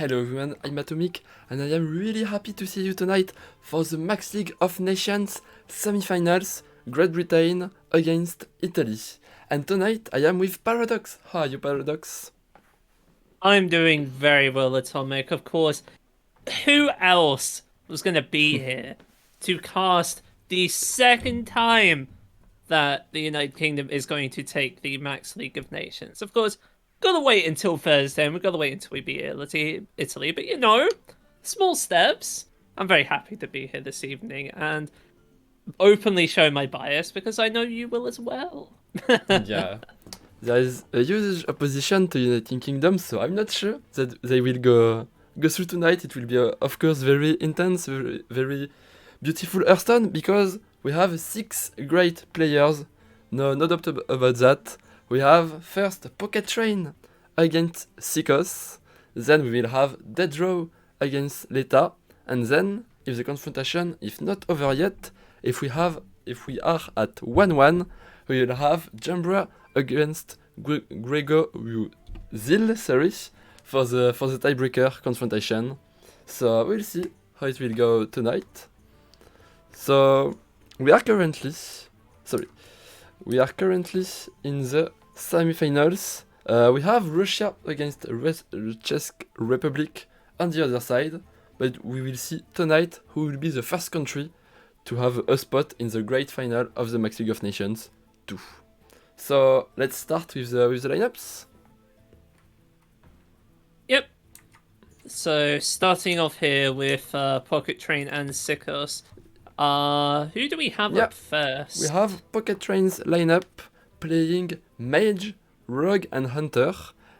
Hello everyone, I'm AtomiK and I am really happy to see you tonight for the Max League of Nations semi-finals, Great Britain against Italy. And tonight I am with Paraducks. How are you, Paraducks? I'm doing very well, AtomiK. Of course, who else was going to be here to cast the second time that the United Kingdom is going to take the Max League of Nations? Of course, gotta wait until Thursday, and we've gotta wait until we beat Italy. But small steps. I'm very happy to be here this evening and openly show my bias because I know you will as well. Yeah, there is a huge opposition to United Kingdom, so I'm not sure that they will go through tonight. It will be, of course, very intense, very beautiful Hearthstone because we have 6 great players. No doubt about that. We have first Pocket Train against Sikos, then we will have Dead Draw against Leta, and then if the confrontation is not over yet, if we are at 1-1, we will have Jambra against Gregor Zil, sorry, for the tiebreaker confrontation. So we'll see how it will go tonight. So we are currently in the semi-finals. We have Russia against Czech Republic on the other side, but we will see tonight who will be the first country to have a spot in the great final of the Max League of Nations 2. So let's start with the lineups. Yep. So starting off here with Pocket Train and Sikos. Who do we have up first? We have Pocket Train's lineup playing Mage, Rogue, and Hunter.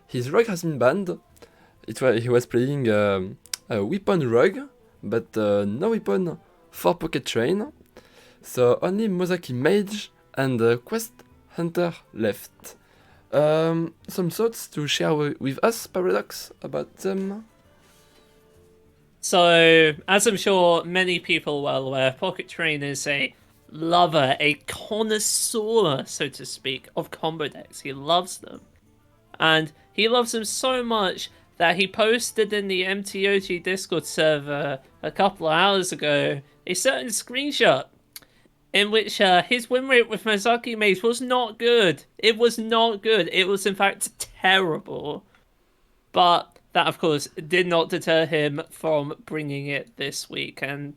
His Rogue has been banned. He was playing a Weapon Rogue, but no weapon for Pocket Train. So only Mozaki Mage and Quest Hunter left. Some thoughts to share with us, Paradox, about them? So, as I'm sure many people are well aware, Pocket Train is a lover, a connoisseur, so to speak, of combo decks. He loves them. And he loves them so much that he posted in the MTOG Discord server a couple of hours ago a certain screenshot in which his win rate with Mozaki Mage was not good. It was not good. It was, in fact, terrible. But that, of course, did not deter him from bringing it this week. And,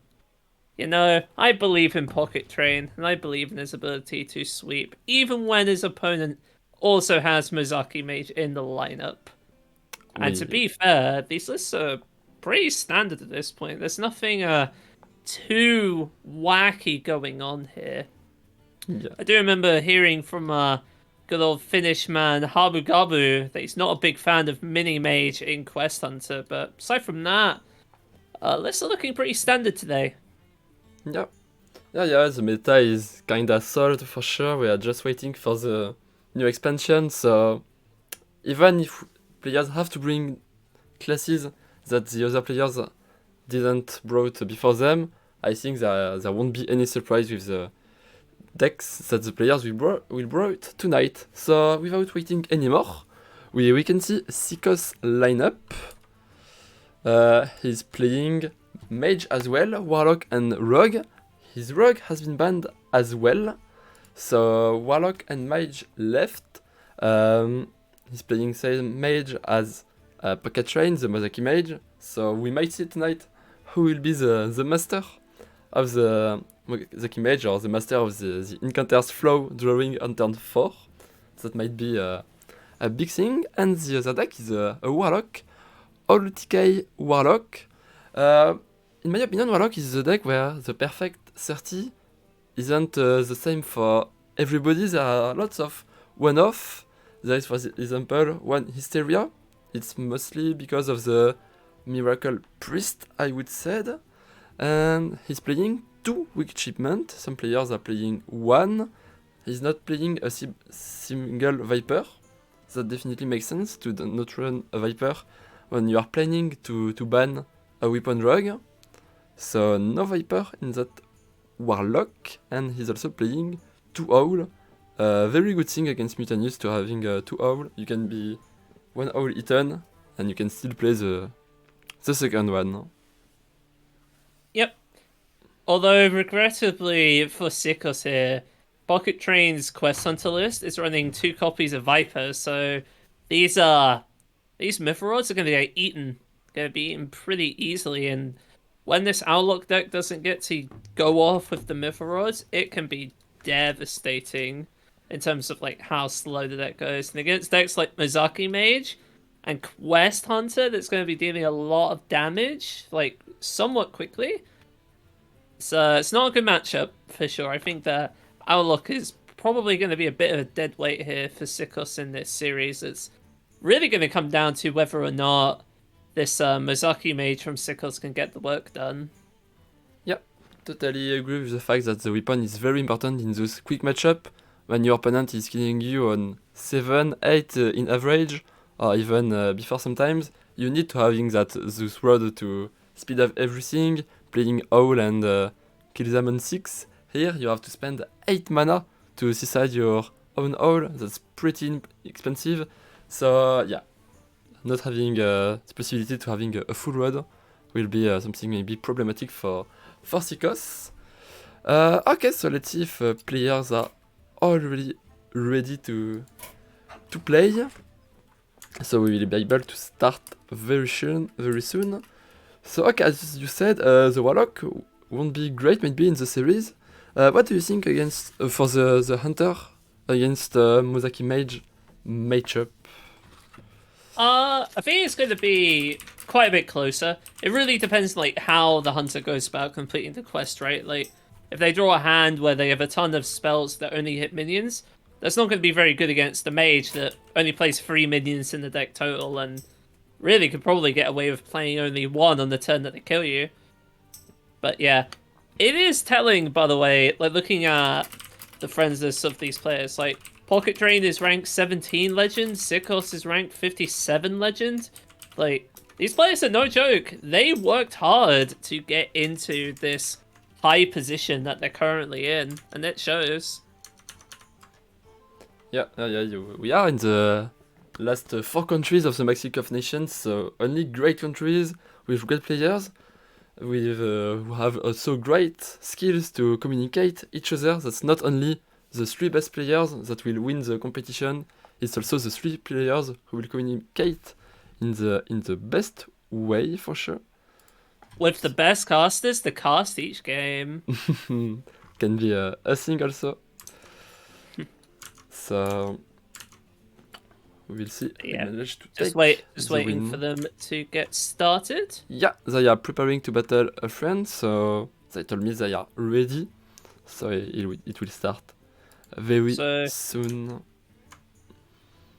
I believe in Pocket Train, and I believe in his ability to sweep, even when his opponent also has Mozaki Mage in the lineup. And to be fair, these lists are pretty standard at this point. There's nothing too wacky going on here. Yeah. I do remember hearing from good old Finnish man Habu Gabu that he's not a big fan of Mini Mage in Quest Hunter, but aside from that, lists are looking pretty standard today. Yeah, the meta is kinda solved for sure. We are just waiting for the new expansion, so even if players have to bring classes that the other players didn't brought before them, I think there won't be any surprise with the decks that the players will brought tonight. So without waiting anymore, we can see Sikos lineup. He's playing Mage as well, Warlock and Rogue. His Rogue has been banned as well, so Warlock and Mage left. He's playing same Mage as Pocket Train, the Mozaki Mage. So we might see tonight who will be the master of the Mozaki Mage or the master of the Encounters flow drawing on turn 4. That might be a big thing. And the other deck is a Warlock, All TK Warlock. In my opinion, Warlock is the deck where the perfect 30 isn't the same for everybody. There are lots of one-off. There is, for example, one Hysteria. It's mostly because of the Miracle Priest, I would say. And he's playing 2 Weak Shipment. Some players are playing 1. He's not playing a single Viper. That definitely makes sense to not run a Viper when you are planning to ban a Weapon Rogue. So no Viper in that Warlock, and he's also playing 2 Owl. Very good thing against Mutanus to having 2 Owl. You can be 1 Owl eaten, and you can still play the the second one. Yep. Although, regrettably for Sikos here, Pocket Train's Quest Hunter list is running 2 copies of Viper, so these Mythorods are going to get eaten. Going to be eaten pretty easily, and when this Outlook deck doesn't get to go off with the Mythorods, it can be devastating in terms of like how slow the deck goes. And against decks like Mozaki Mage and Quest Hunter, that's going to be dealing a lot of damage, like somewhat quickly. So it's not a good matchup for sure. I think that Outlook is probably going to be a bit of a dead weight here for Sikos in this series. It's really going to come down to whether or not this Mozaki Mage from Sikos can get the work done. Yep, totally agree with the fact that the weapon is very important in those quick matchup when your opponent is killing you on 7, 8 in average, or even before sometimes. You need to having those rod to speed up everything, playing Owl and kill them on 6. Here you have to spend 8 mana to decide your own Owl. That's pretty expensive. So yeah, not having the possibility to having a full rod will be something maybe problematic for Sikos. Okay, so let's see if players are already ready to play. So we will be able to start very soon. So okay, as you said, the Warlock won't be great maybe in the series. What do you think against for the Hunter against Mozaki Mage matchup? I think it's going to be quite a bit closer. It really depends like how the Hunter goes about completing the quest, right? Like, if they draw a hand where they have a ton of spells that only hit minions, that's not going to be very good against the Mage that only plays 3 minions in the deck total and really could probably get away with playing only 1 on the turn that they kill you. But yeah, it is telling, by the way, like looking at the friends list of these players, like Pocket Drain is ranked 17 legend, Sikos is ranked 57 legend. Like, these players are no joke. They worked hard to get into this high position that they're currently in, and it shows. Yeah, we are in the last 4 countries of the Maxi Cup Nations, so only great countries with great players, with who have also great skills to communicate each other. That's not only the 3 best players that will win the competition, it's also the 3 players who will communicate in the best way, for sure. With the best casters to cast each game. Can be a thing also. So we'll see. Yeah, just waiting for them to get started. Yeah, they are preparing to battle a friend, so they told me they are ready. So it will start very soon.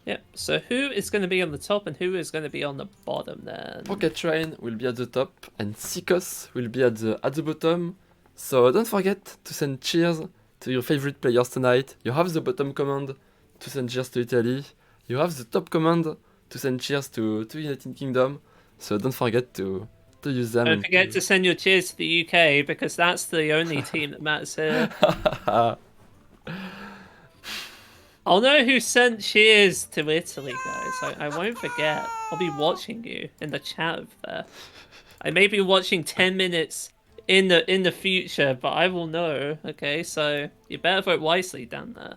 Yeah, so who is going to be on the top and who is going to be on the bottom then? Pocket Train will be at the top and Sikos will be at the bottom. So don't forget to send cheers to your favorite players tonight. You have the bottom command to send cheers to Italy. You have the top command to send cheers to United Kingdom. So don't forget to use them. Don't forget to send your cheers to the UK because that's the only team that matters here. I'll know who sent cheers to Italy, guys. I won't forget. I'll be watching you in the chat over there. I may be watching 10 minutes in the future, but I will know. Okay, so you better vote wisely down there.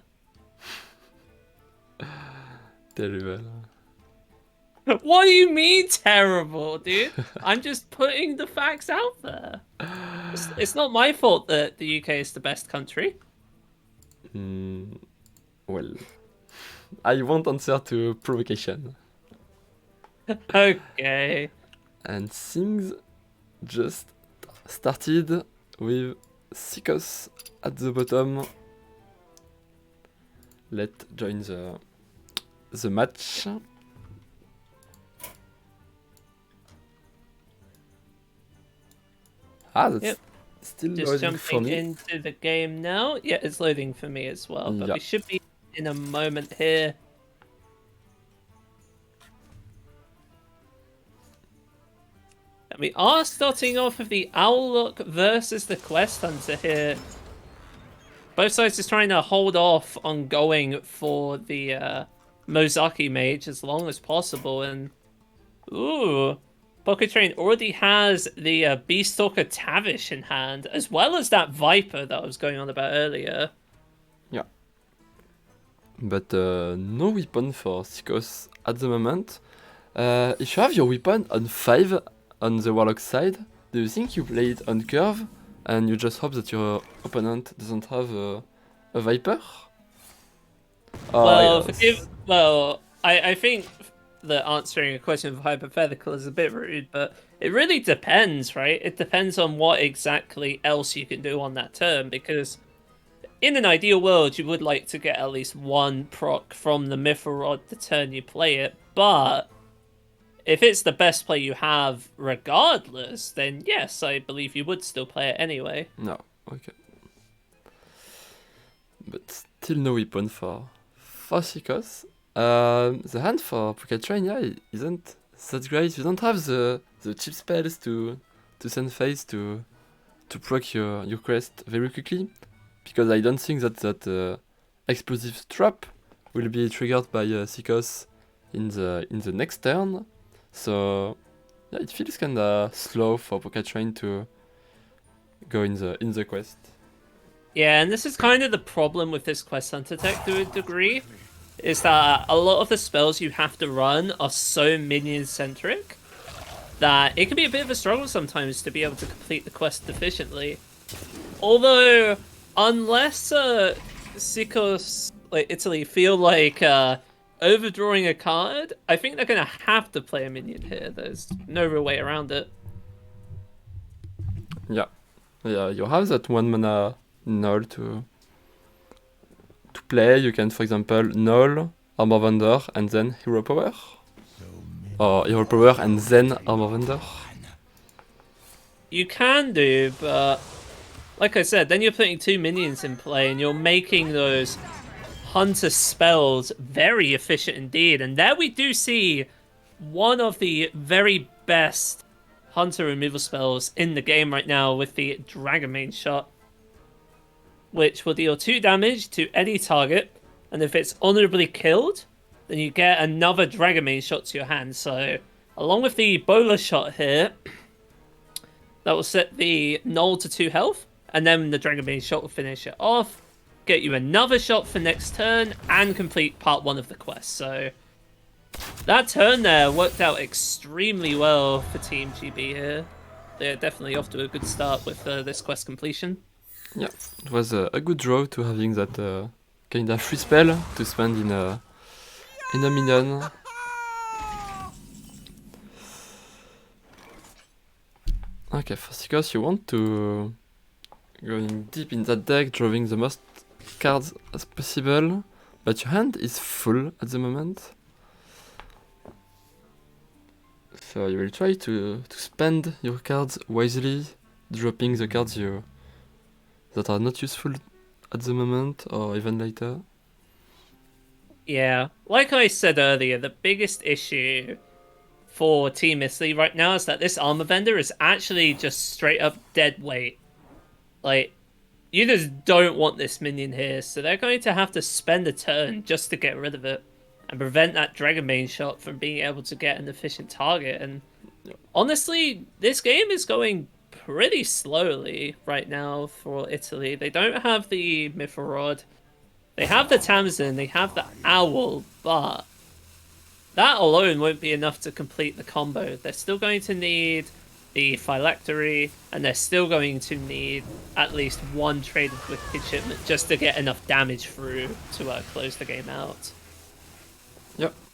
Terrible. What do you mean terrible, dude? I'm just putting the facts out there. It's not my fault that the UK is the best country. Well, I won't answer to provocation. Okay. And things just started with Sikos at the bottom. Let's join the match. That's still just loading for me. Into the game now. Yeah, it's loading for me as well, but we should be in a moment here. And we are starting off with the Outlook versus the Quest Hunter here. Both sides is trying to hold off on going for the Mozaki Mage as long as possible, and ooh, Pocket Train already has the Beastalker Tavish in hand, as well as that Viper that I was going on about earlier. Yeah. But no weapon for Sikos at the moment. If you have your weapon on 5 on the Warlock side, do you think you play it on curve and you just hope that your opponent doesn't have a Viper? Well, Yes. I think that answering a question of hypothetical is a bit rude, but it really depends, right? It depends on what exactly else you can do on that turn, because in an ideal world, you would like to get at least one proc from the Mithril the turn you play it, but if it's the best play you have regardless, then yes, I believe you would still play it anyway. No, okay. But still no weapon for Sikos. The hand for Pocket Train, yeah, isn't that great. You don't have the cheap spells to send phase to proc your quest very quickly, because I don't think that explosive trap will be triggered by Sikos in the next turn. So yeah, it feels kinda slow for Pocket Train to go in the quest. Yeah, and this is kind of the problem with this Quest Hunter tech to a degree, is that a lot of the spells you have to run are so minion-centric that it can be a bit of a struggle sometimes to be able to complete the quest efficiently. Although, unless Sikos, like Italy, feel like overdrawing a card, I think they're going to have to play a minion here. There's no real way around it. Yeah, you have that 1 mana null to play. You can, for example, null, Armor Vendor, and then Hero Power. Or Hero Power and then Armor Vendor. You can do, but like I said, then you're putting 2 minions in play and you're making those Hunter spells very efficient indeed. And there we do see one of the very best Hunter removal spells in the game right now with the Dragonmane shot, which will deal 2 damage to any target, and if it's honorably killed, then you get another Dragonmane shot to your hand. So, along with the Bowler shot here, that will set the Null to 2 health, and then the Dragonmane shot will finish it off, get you another shot for next turn, and complete part 1 of the quest. So, that turn there worked out extremely well for Team GB here. They're definitely off to a good start with this quest completion. Yeah, it was a good draw to having that kind of free spell to spend in a minion. Okay, for Sikos, you want to going deep in that deck, drawing the most cards as possible, but your hand is full at the moment. So you will try to spend your cards wisely, dropping the cards that are not useful at the moment or even later. Yeah, like I said earlier, the biggest issue for Team Italy right now is that this armor vendor is actually just straight up dead weight. Like, you just don't want this minion here, so they're going to have to spend a turn just to get rid of it and prevent that Dragonmane shot from being able to get an efficient target. And honestly, this game is going pretty slowly right now for Italy. They don't have the Mithril Rod. They have the Tamsin, they have the Owl, but that alone won't be enough to complete the combo. They're still going to need the Phylactery, and they're still going to need at least 1 traded Wicked Shipment just to get enough damage through to close the game out.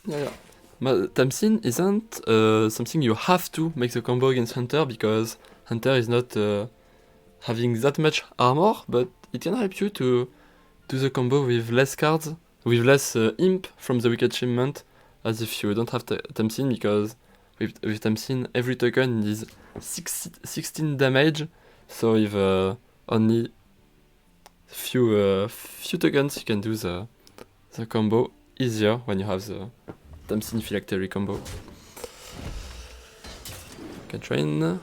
Yeah. But Tamsin isn't something you have to make the combo against Hunter, because Hunter is not having that much armor, but it can help you to do the combo with less cards, with less imp from the Wicked Shipment, as if you don't have Tamsin, because with Tamsin every token is 16 damage, so with only few tokens you can do the combo easier when you have the Tamsin Phylactery combo. Okay, Train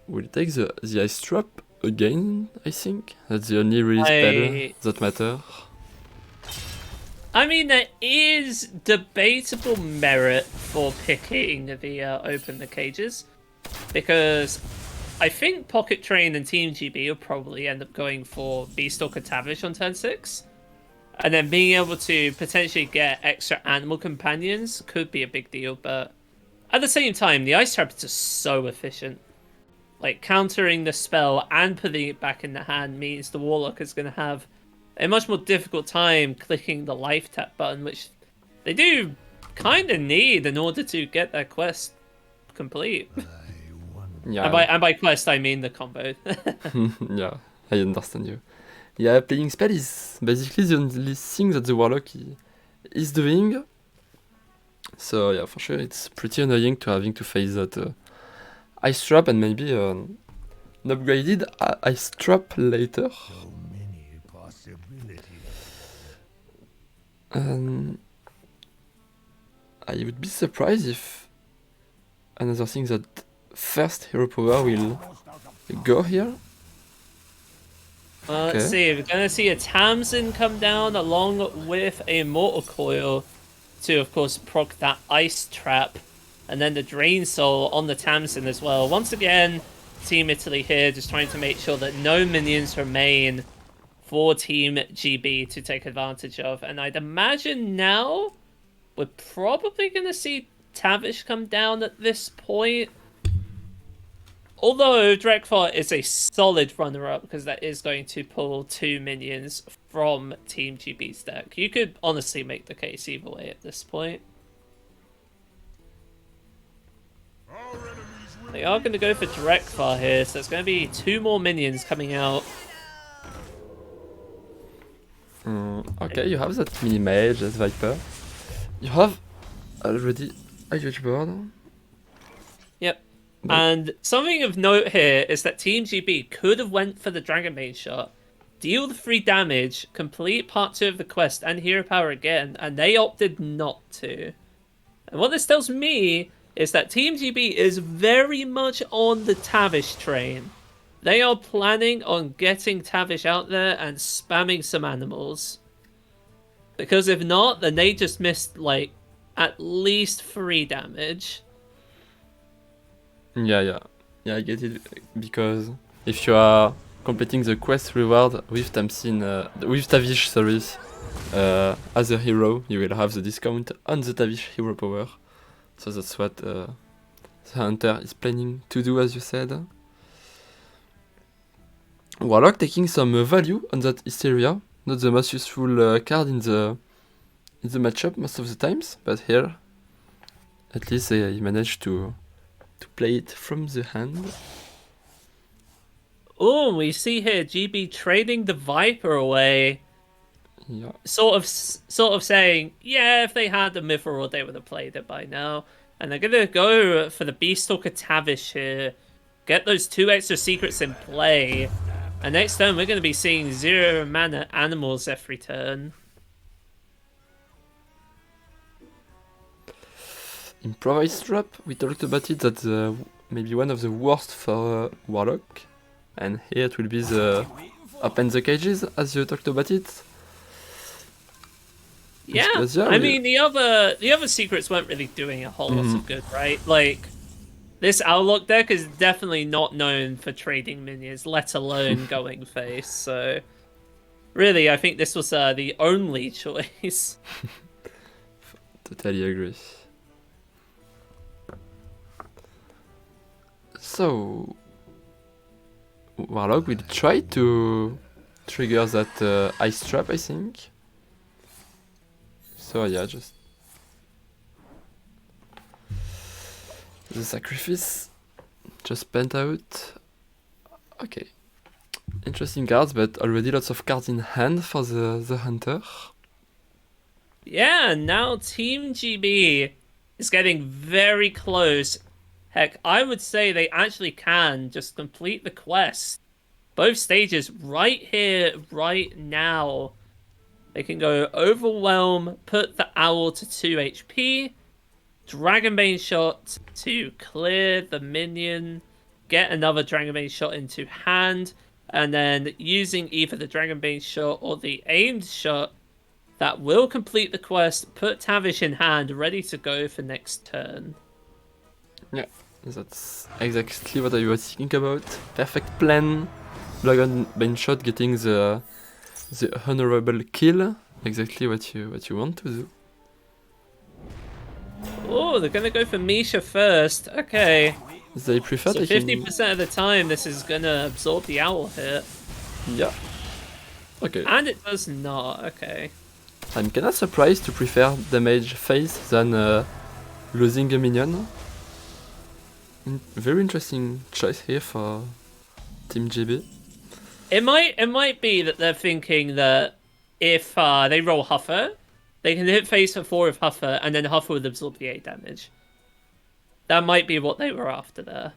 will take the Ice Trap again, I think. That's the only really spell that matter. I mean, there is debatable merit for picking the Open the Cages. because I think Pocket Train and Team GB will probably end up going for Beastalker Tavish on turn 6. And then being able to potentially get extra animal companions could be a big deal, but at the same time, the Ice Trap is just so efficient. Like, countering the spell and putting it back in the hand means the Warlock is going to have a much more difficult time clicking the life tap button, which they do kind of need in order to get their quest complete. Yeah. And by quest, I mean the combo. Yeah, I understand you. Yeah, playing spell is basically the only thing that the Warlock is doing. So yeah, for sure, it's pretty annoying to having to face that Ice Trap and maybe an upgraded Ice Trap later. So many possibilities. I would be surprised if another thing that first hero power will go here. Let's see, we're gonna see a Tamsin come down along with a Mortal Coil to, of course, proc that Ice Trap, and then the Drain Soul on the Tamsin as well. Once again, Team Italy here just trying to make sure that no minions remain for Team GB to take advantage of. And I'd imagine now we're probably gonna see Tavish come down at this point. Although Drekfart is a solid runner-up because that is going to pull 2 minions from Team GB's deck. You could honestly make the case either way at this point. They are going to go for Drekfart here, so it's going to be 2 more minions coming out. Okay, you have that mini mage as Viper. You have already a huge board. Yep. And something of note here is that Team GB could have went for the Dragonbane shot, deal the 3 damage, complete part 2 of the quest and hero power again, and they opted not to. And what this tells me is that Team GB is very much on the Tavish train. They are planning on getting Tavish out there and spamming some animals. Because if not, then they just missed, like, at least 3 damage. Yeah, I get it, because if you are completing the quest reward with Tavish, as a hero, you will have the discount on the Tavish hero power. So that's what the hunter is planning to do, as you said. Warlock taking some value on that Hysteria, not the most useful card in the matchup most of the times, but here, at least he managed to play it from the hand. Oh, we see here GB trading the Viper away. Yeah. Sort of saying, yeah, if they had the Mithril, they would have played it by now. And they're gonna go for the Beastalker Tavish here. Get those 2 extra secrets in play. And next turn, we're gonna be seeing 0 mana animals every turn. Improvised trap, we talked about it, that's maybe one of the worst for Warlock. And here it will be the open the cages, as you talked about it. Yeah, I mean, the other secrets weren't really doing a whole lot of good, right? Like, this Owllock deck is definitely not known for trading minions, let alone going face, so... Really, I think this was the only choice. Totally agree. So, Warlock will try to trigger that Ice Trap, I think. So yeah, just the sacrifice just spent out. Okay, interesting cards, but already lots of cards in hand for the hunter. Yeah, now Team GB is getting very close. Heck, I would say they actually can just complete the quest. Both stages right here, right now. They can go Overwhelm, put the Owl to 2 HP, Dragonbane shot to clear the minion, get another Dragonbane shot into hand, and then using either the Dragonbane shot or the aimed shot, that will complete the quest, put Tavish in hand, ready to go for next turn. Yeah, That's exactly what I was thinking about. Perfect plan. Dragon Bane shot getting the honorable kill. Exactly what you want to do. Oh, they're gonna go for Misha first. Okay. They prefer So taking 50% of the time, this is gonna absorb the owl hit. Yeah. Okay. And it does not. Okay. I'm kinda surprised to prefer damage phase than losing a minion. Very interesting choice here for Team GB. It might be that they're thinking that if they roll Huffer, they can hit face for 4 with Huffer, and then Huffer would absorb the 8 damage. That might be what they were after there.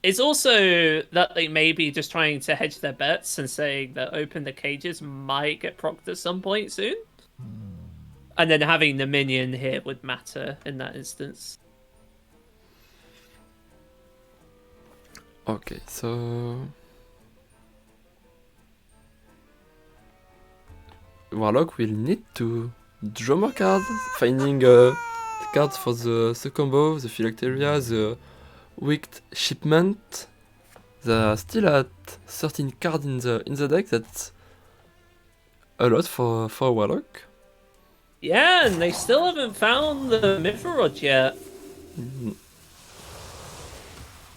It's also that they may be just trying to hedge their bets and saying that open the cages might get procced at some point soon. And then having the minion here would matter in that instance. Okay, so Warlock will need to draw more cards, finding cards for the combo, the Phylacteria, the Wicked Shipment. They are still at 13 cards in the deck. That's a lot for Warlock. Yeah, and they still haven't found the Mithrod yet.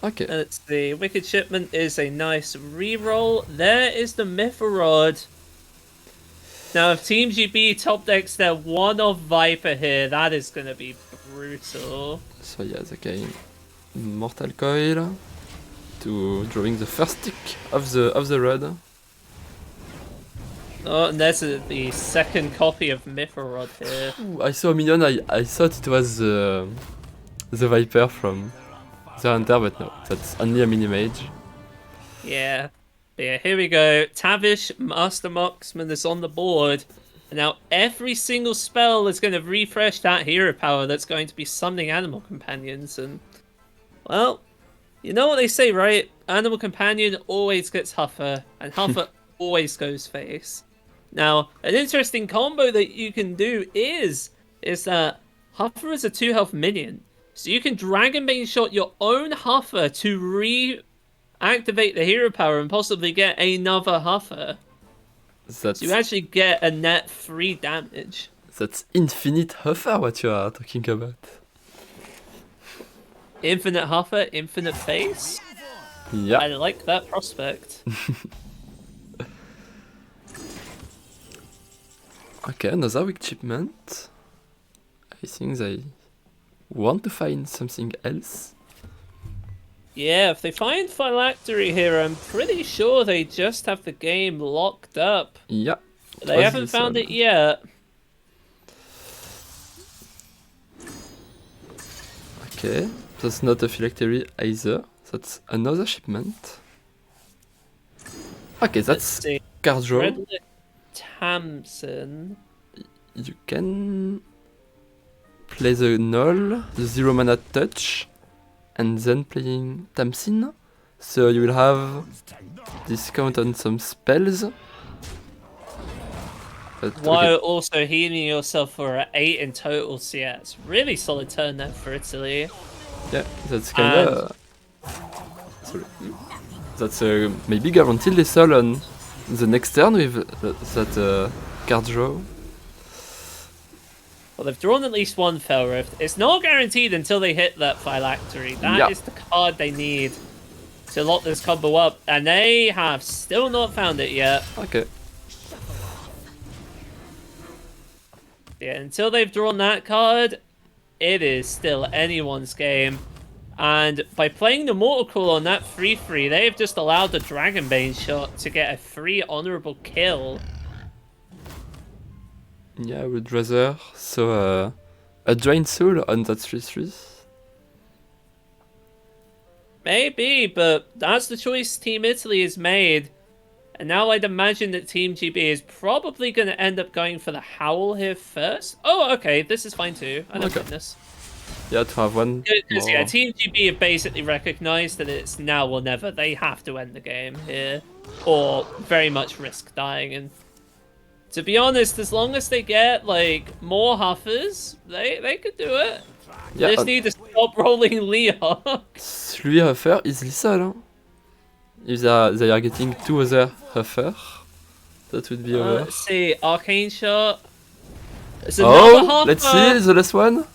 Okay. Let's see. Wicked Shipment is a nice reroll. There is the Mithrod. Now, if Team GB top decks their one-off Viper here, that is going to be brutal. So yeah, they gain Mortal Coil to drawing the first stick of the red. Oh, and there's the second copy of Mithrod here. Ooh, I saw a minion. I thought it was the Viper from the Hunter, but no, that's only a mini mage. Yeah. Yeah, here we go. Tavish, Master Marksman is on the board. And now every single spell is going to refresh that hero power that's going to be summoning animal companions. And, well, you know what they say, right? Animal companion always gets Huffer, and Huffer always goes face. Now, an interesting combo that you can do is that Huffer is a 2 health minion. So you can Dragonbane shot your own Huffer to reactivate the hero power and possibly get another Huffer. So you actually get a net 3 damage. That's infinite Huffer what you are talking about. Infinite Huffer, infinite face? Yeah. I like that prospect. Okay, another weak shipment. I think they want to find something else. Yeah, if they find Phylactery here, I'm pretty sure they just have the game locked up. Yeah. They haven't found it yet. Okay, that's not a Phylactery either. That's another shipment. Okay, that's card draw. Redlit Tamsin. You can play the Null, the 0 mana touch, and then playing Tamsin. So you will have discount on some spells. But, While also healing yourself for 8 in total, so yeah, it's really solid turn there for Italy. Yeah, that's kinda... Sorry. That's maybe guaranteed lethal on the next turn with that card draw. Well, they've drawn at least one Fell Rift. It's not guaranteed until they hit that Phylactery. That is the card they need to lock this combo up, and they have still not found it yet. Okay. Yeah, until they've drawn that card, it is still anyone's game. And by playing the Mortal Coil on that 3-3, they have just allowed the Dragonbane shot to get a free honorable kill. Yeah, I would rather. So, a Drained Soul on that 3-3. Maybe, but that's the choice Team Italy has made. And now I'd imagine that Team GB is probably going to end up going for the Howl here first. Oh, okay, this is fine too. I don't mind this. Yeah, to have one. Because, yeah, Team GB have basically recognized that it's now or never. They have to end the game here. Or very much risk dying. And to be honest, as long as they get, like, more Huffers, they could do it. Yeah, Just need to stop rolling Leok. 3 Huffer is lethal. Huh? If they are getting 2 other Huffer, that would be over. Let's see, Arcane Shot. It's another Oh, Huffer. let's see the last one.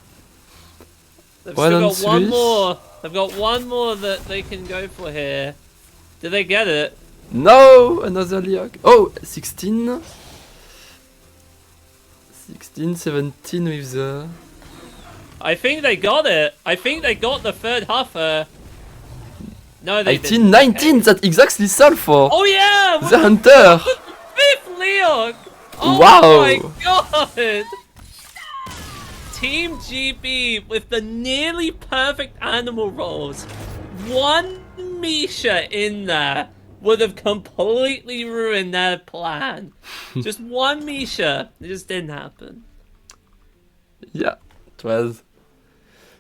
They've One still on got one 3. more. They've got one more that they can go for here. Do they get it? No, another Leok. Oh, 16. 16, 17 with the... I think they got it. I think they got the third Huffer. No, they 18, didn't. 19, Okay. that's exactly lethal for Oh yeah! the Hunter. Fifth Leok! Oh Wow. my god! Team GB with the nearly perfect animal rolls. One Misha in there would have completely ruined their plan. Just one Misha. It just didn't happen. Yeah, it was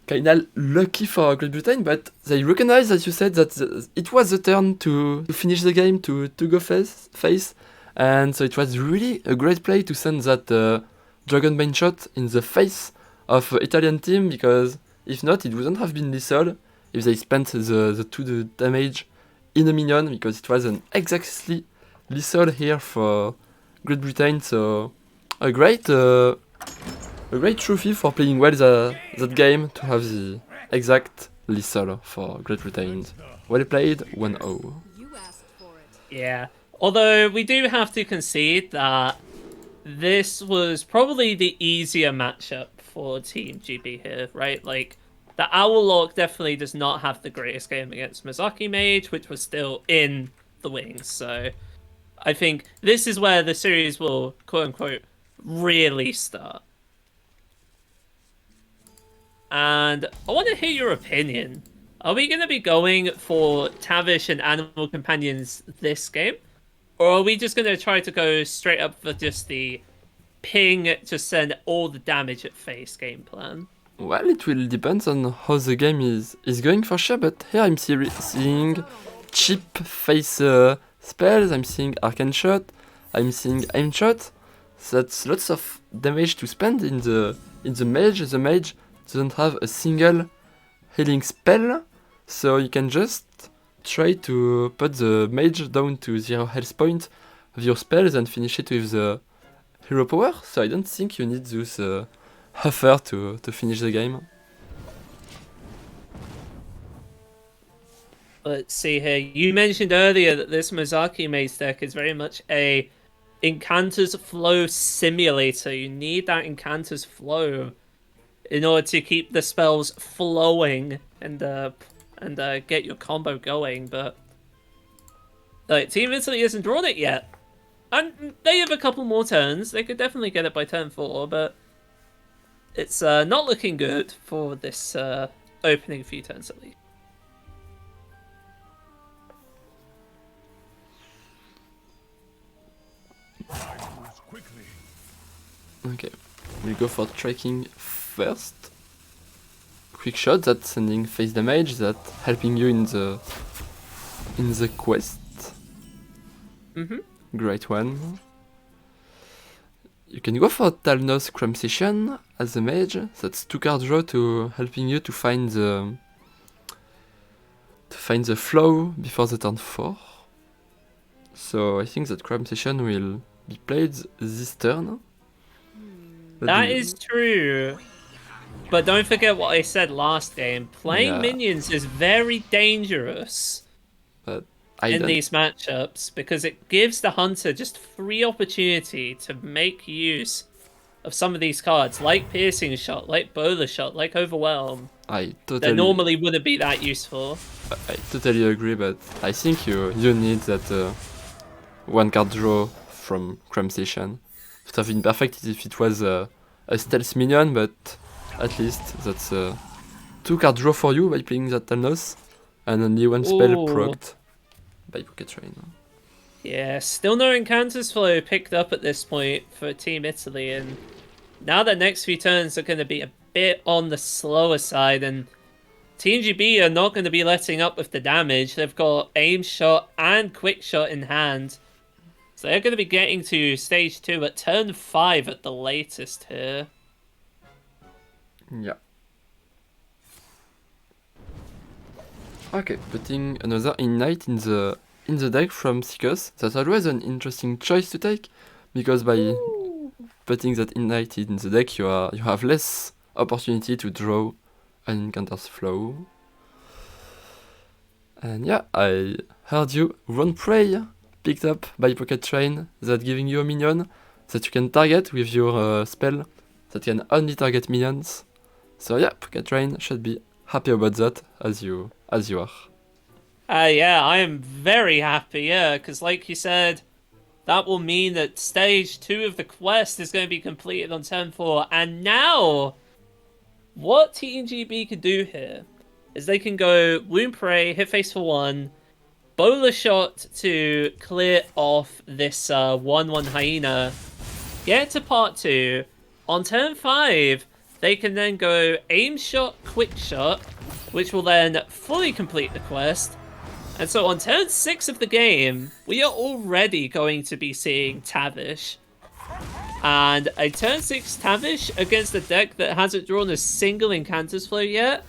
kinda lucky for Great Britain, but they recognized, as you said, that it was the turn to finish the game, to go face, and so it was really a great play to send that Dragonbane shot in the face of Italian team, because if not, it wouldn't have been lethal if they spent the 2 damage in a minion, because it was an exactly lethal here for Great Britain, so a great trophy for playing well that game, to have the exact lethal for Great Britain. Well played, 1-0. You asked for it. Yeah. Although we do have to concede that this was probably the easier matchup for Team GB here, right? Like, the Owllock definitely does not have the greatest game against Mizaki Mage, which was still in the wings. So I think this is where the series will, quote-unquote, really start. And I want to hear your opinion. Are we going to be going for Tavish and Animal Companions this game? Or are we just going to try to go straight up for just the ping to send all the damage at face game plan? Well, it will depend on how the game is going for sure, but here I'm seeing cheap face spells, I'm seeing Arcane Shot, I'm seeing Aim Shot. That's lots of damage to spend in the mage. The mage doesn't have a single healing spell, so you can just try to put the mage down to 0 health point of your spells and finish it with the hero power. So I don't think you need those Huffer to finish the game. Let's see here. You mentioned earlier that this Mizaki Maze deck is very much a Incanter's Flow simulator. You need that Incanter's Flow in order to keep the spells flowing and get your combo going. But like, Team Italy hasn't drawn it yet, and they have a couple more turns. They could definitely get it by turn 4, but it's not looking good for this opening few turns at least. Quickly. Okay, we'll go for tracking first. Quick shot, that's sending face damage, that helping you in the quest. Great one. You can go for Talnos Cram Session as a mage. That's 2 card draw to helping you to find the flow before the turn 4. So I think that Cram Session will be played this turn. That is true. But don't forget what I said last game. Playing minions is very dangerous But in these matchups because it gives the hunter just free opportunity to make use of some of these cards, like Piercing Shot, like Bowler Shot, like Overwhelm. That normally wouldn't be that useful. I totally agree, but I think you need that 1 card draw from Cram Session. It would have been perfect if it was a stealth minion, but at least that's 2 card draw for you by playing that Talnos, and only 1 spell procced by Pocket Train. Yeah, still no Incanter's Flow picked up at this point for Team Italy, and now the next few turns are going to be a bit on the slower side, and Team GB are not going to be letting up with the damage. They've got Aim Shot and Quick Shot in hand, so they're going to be getting to stage 2 at turn 5 at the latest here. Yeah. Okay, putting another Ignite in the deck from Seekers. That's always an interesting choice to take, because by putting that Ignite in the deck, you have less opportunity to draw an Encounter's Flow. And yeah, I heard you. Run Prey, picked up by Pocket Train, that giving you a minion that you can target with your spell that can only target minions. So yeah, Pocket Train should be happy about that, as you are. Yeah, I am very happy, yeah, because like you said, that will mean that stage 2 of the quest is going to be completed on turn 4, and now, what TNGB can do here is they can go Wound Prey, hit face for 1, Bowler Shot to clear off this 1/1 Hyena, get to part 2, on turn 5, they can then go Aim Shot, Quick Shot, which will then fully complete the quest. And so on turn 6 of the game, we are already going to be seeing Tavish. And a turn 6 Tavish against a deck that hasn't drawn a single Incanter's Flow yet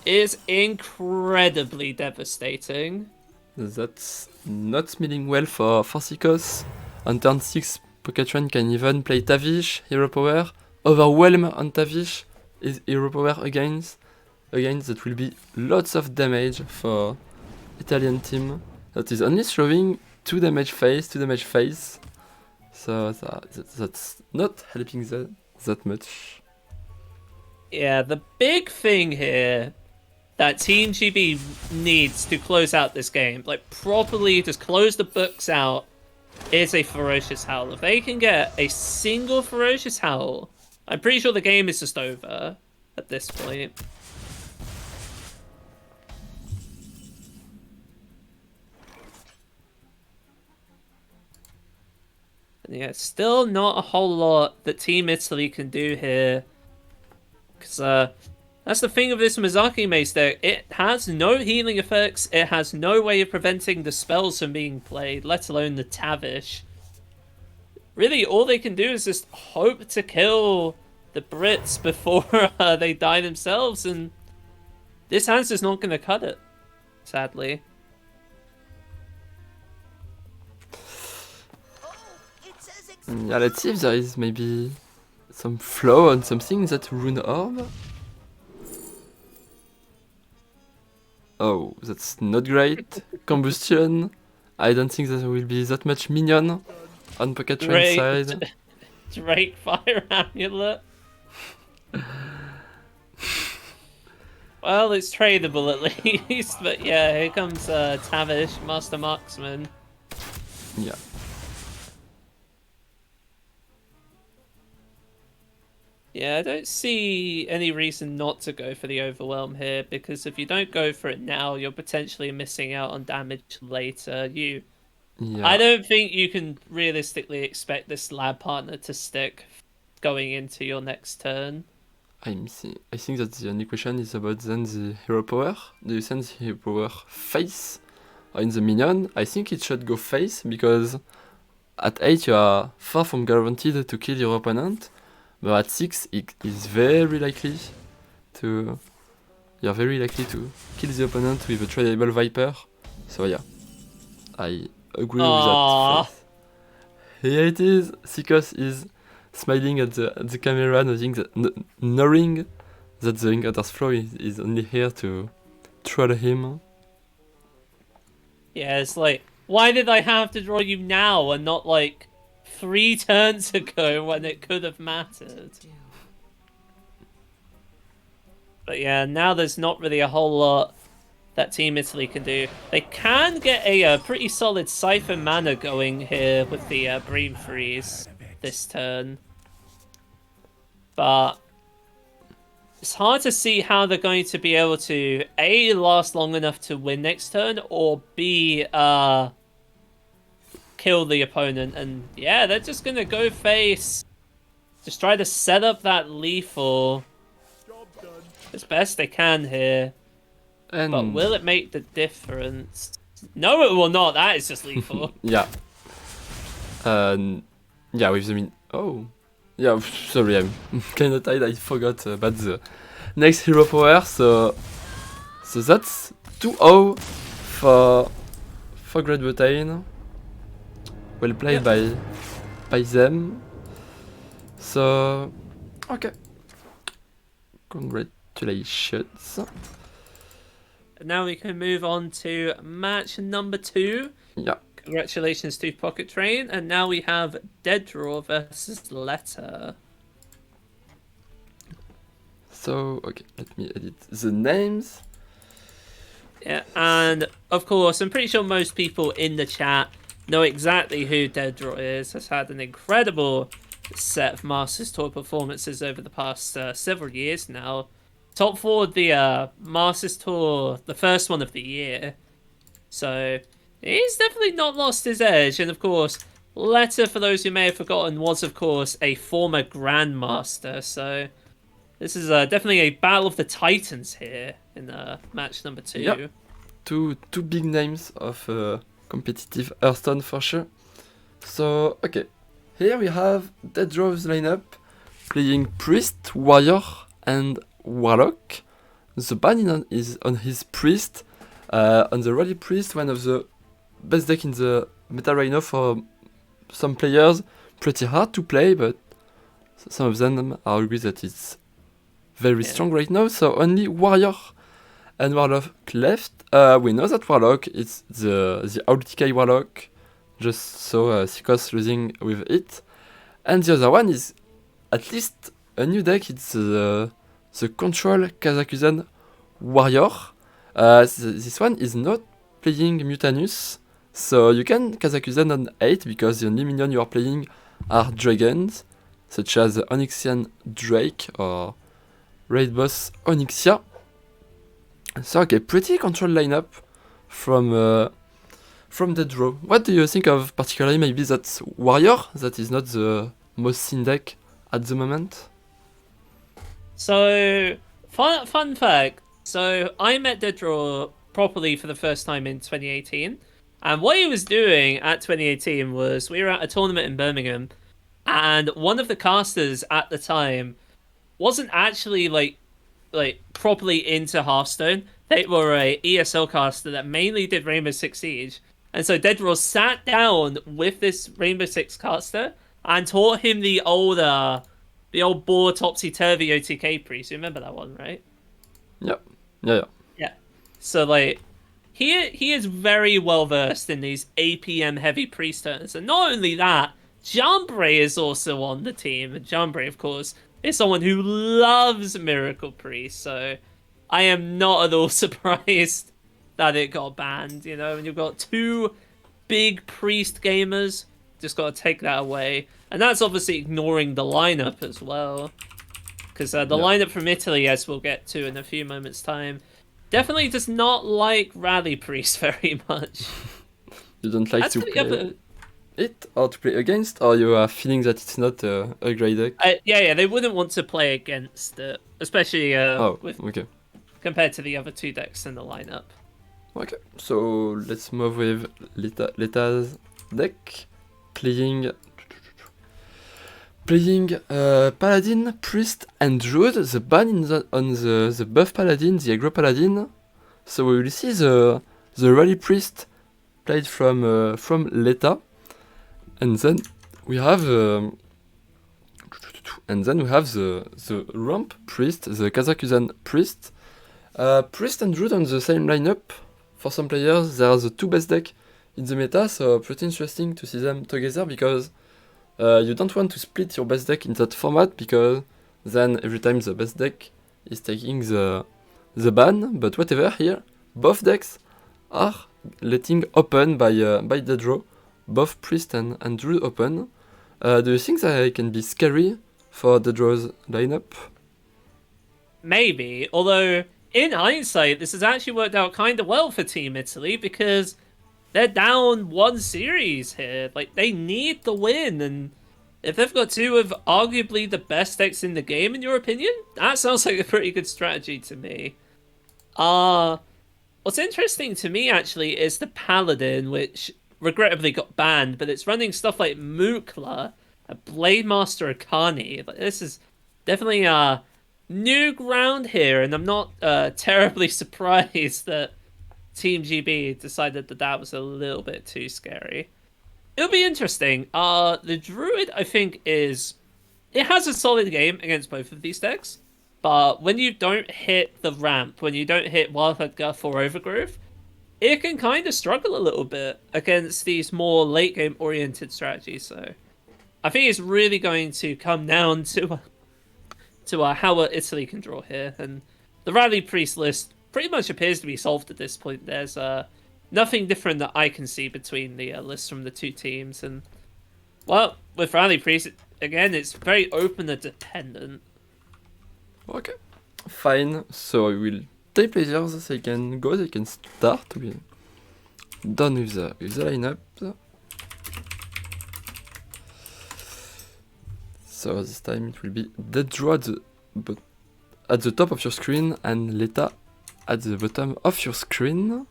is incredibly devastating. That's not smelling well for Seekers. On turn 6, Pocket Train can even play Tavish, Hero Power, Overwhelm on Tavish, is Hero Power against. Again, that will be lots of damage for Italian team that is only throwing 2 damage face. So that's not helping that much. Yeah, the big thing here that Team GB needs to close out this game, like properly just close the books out, is a Ferocious Howl. If they can get a single Ferocious Howl, I'm pretty sure the game is just over at this point. Yeah, still not a whole lot that Team Italy can do here. Because that's the thing of this Mizaki Mace deck. It has no healing effects. It has no way of preventing the spells from being played, let alone the Tavish. Really, all they can do is just hope to kill the Brits before they die themselves. And this hand's just not going to cut it, sadly. Yeah, let's see if there is maybe some flow on something that Rune Orb. Oh, that's not great. Combustion. I don't think there will be that much minion on Pocket Train side. Drake Fire Amulet. Well, it's tradable at least, but yeah, here comes Tavish, Master Marksman. Yeah. Yeah, I don't see any reason not to go for the Overwhelm here, because if you don't go for it now, you're potentially missing out on damage later. I don't think you can realistically expect this lab partner to stick going into your next turn. I think that the only question is about then the hero power. Do you send the hero power face or in the minion? I think it should go face, because at 8 you are far from guaranteed to kill your opponent. But at 6, it is very likely to... You're very likely to kill the opponent with a tradable Viper. So yeah, I agree with that. Here it is. Sikos is smiling at the camera, knowing that the Ingator's Flow is only here to troll him. Yeah, it's like, why did I have to draw you now and not like 3 turns ago when it could have mattered? But yeah, now there's not really a whole lot that Team Italy can do. They can get a pretty solid Siphon mana going here with the Bream Freeze this turn. But it's hard to see how they're going to be able to A, last long enough to win next turn, or B, kill the opponent. And yeah, they're just gonna go face. Just try to set up that lethal as best they can here. But will it make the difference? No, it will not. That is just lethal. Yeah. Yeah, with the oh. Yeah, sorry, I'm kinda tired. I forgot about the next hero power, so So that's 2-0 for Great Britain. Well played by them. So okay. Congratulations. Now we can move on to match number 2. Yeah. Congratulations to Pocket Train, and now we have Dead Draw versus Letter. So okay, let me edit the names. Yeah, and of course, I'm pretty sure most people in the chat know exactly who Dead Draw is. Has had an incredible set of Masters Tour performances over the past several years now. Top 4 of the Masters Tour, the first one of the year. So he's definitely not lost his edge. And of course, Letter, for those who may have forgotten, was of course a former Grandmaster. So this is definitely a battle of the Titans here in match number 2. Yep. Two big names of competitive Hearthstone for sure. So okay, here we have Dead Draw's lineup playing Priest, Warrior, and Warlock. The ban is on his Priest. On the Rally Priest, one of the best deck in the meta right now for some players. Pretty hard to play, but some of them are agree that it's very strong right now. So only Warrior and Warlock left. We know that Warlock is the AtomiK Warlock, just so Sikos losing with it. And the other one is at least a new deck. It's the Control Kazakusan Warrior. This one is not playing Mutanus, so you can Kazakusan on 8 because the only minion you are playing are dragons, such as the Onyxian Drake or Raid Boss Onyxia. So okay, pretty control lineup from the draw. What do you think of particularly maybe that Warrior that is not the most seen deck at the moment? So fun fact. So I met Dead Draw properly for the first time in 2018, and what he was doing at 2018 was we were at a tournament in Birmingham, and one of the casters at the time wasn't actually like properly into Hearthstone. They were a ESL caster that mainly did Rainbow Six Siege, and so Dead Draw sat down with this Rainbow Six caster and taught him the old boar topsy turvy OTK priest. You remember that one, right? Yep. Yeah. Yeah. So like, he is very well versed in these APM heavy priest turns, and not only that, Jambray is also on the team, and Jambray, of course, is someone who loves Miracle Priest. So I am not at all surprised that it got banned. You know, and you've got 2 big priest gamers. Just got to take that away, and that's obviously ignoring the lineup as well. Because the lineup from Italy, as we'll get to in a few moments' time, definitely does not like Rally Priest very much. You don't like to play it or to play against, or you are feeling that it's not a great deck? Yeah, they wouldn't want to play against it, especially compared to the other 2 decks in the lineup. Okay, so let's move with Leta's deck, playing Paladin, Priest, and Druid. The ban on the buff Paladin, the aggro Paladin. So we will see the Rally Priest played from Leta, and then we have the Ramp Priest, the Kazakusan Priest. Priest and Druid on the same lineup. For some players, they are the 2 best deck in the meta, so pretty interesting to see them together because you don't want to split your best deck in that format because then every time the best deck is taking the ban. But whatever, here both decks are letting open by the draw, both Priest and Druid open. Do you think that it can be scary for the draw's lineup? Maybe, although in hindsight, this has actually worked out kind of well for Team Italy because they're down 1 series here. Like, they need the win, and if they've got 2 of arguably the best decks in the game, in your opinion, that sounds like a pretty good strategy to me. What's interesting to me, actually, is the Paladin, which regrettably got banned, but it's running stuff like Mukla, a Blade Master Akani. Like, this is definitely new ground here, and I'm not terribly surprised that Team GB decided that that was a little bit too scary. It'll be interesting. The Druid, I think, it has a solid game against both of these decks, but when you don't hit the ramp, when you don't hit Wildcard Guff or Overgrowth, it can kind of struggle a little bit against these more late game oriented strategies. So I think it's really going to come down to how Italy can draw here, and the Rally Priest list pretty much appears to be solved at this point. There's nothing different that I can see between the lists from the two teams, and well, with Rally Priest again, it's very opener dependent. Okay, fine. So we will take players. They can go. They can start. We're done with the lineup. So this time it will be Dead Draw at the top of your screen and Leta at the bottom of your screen.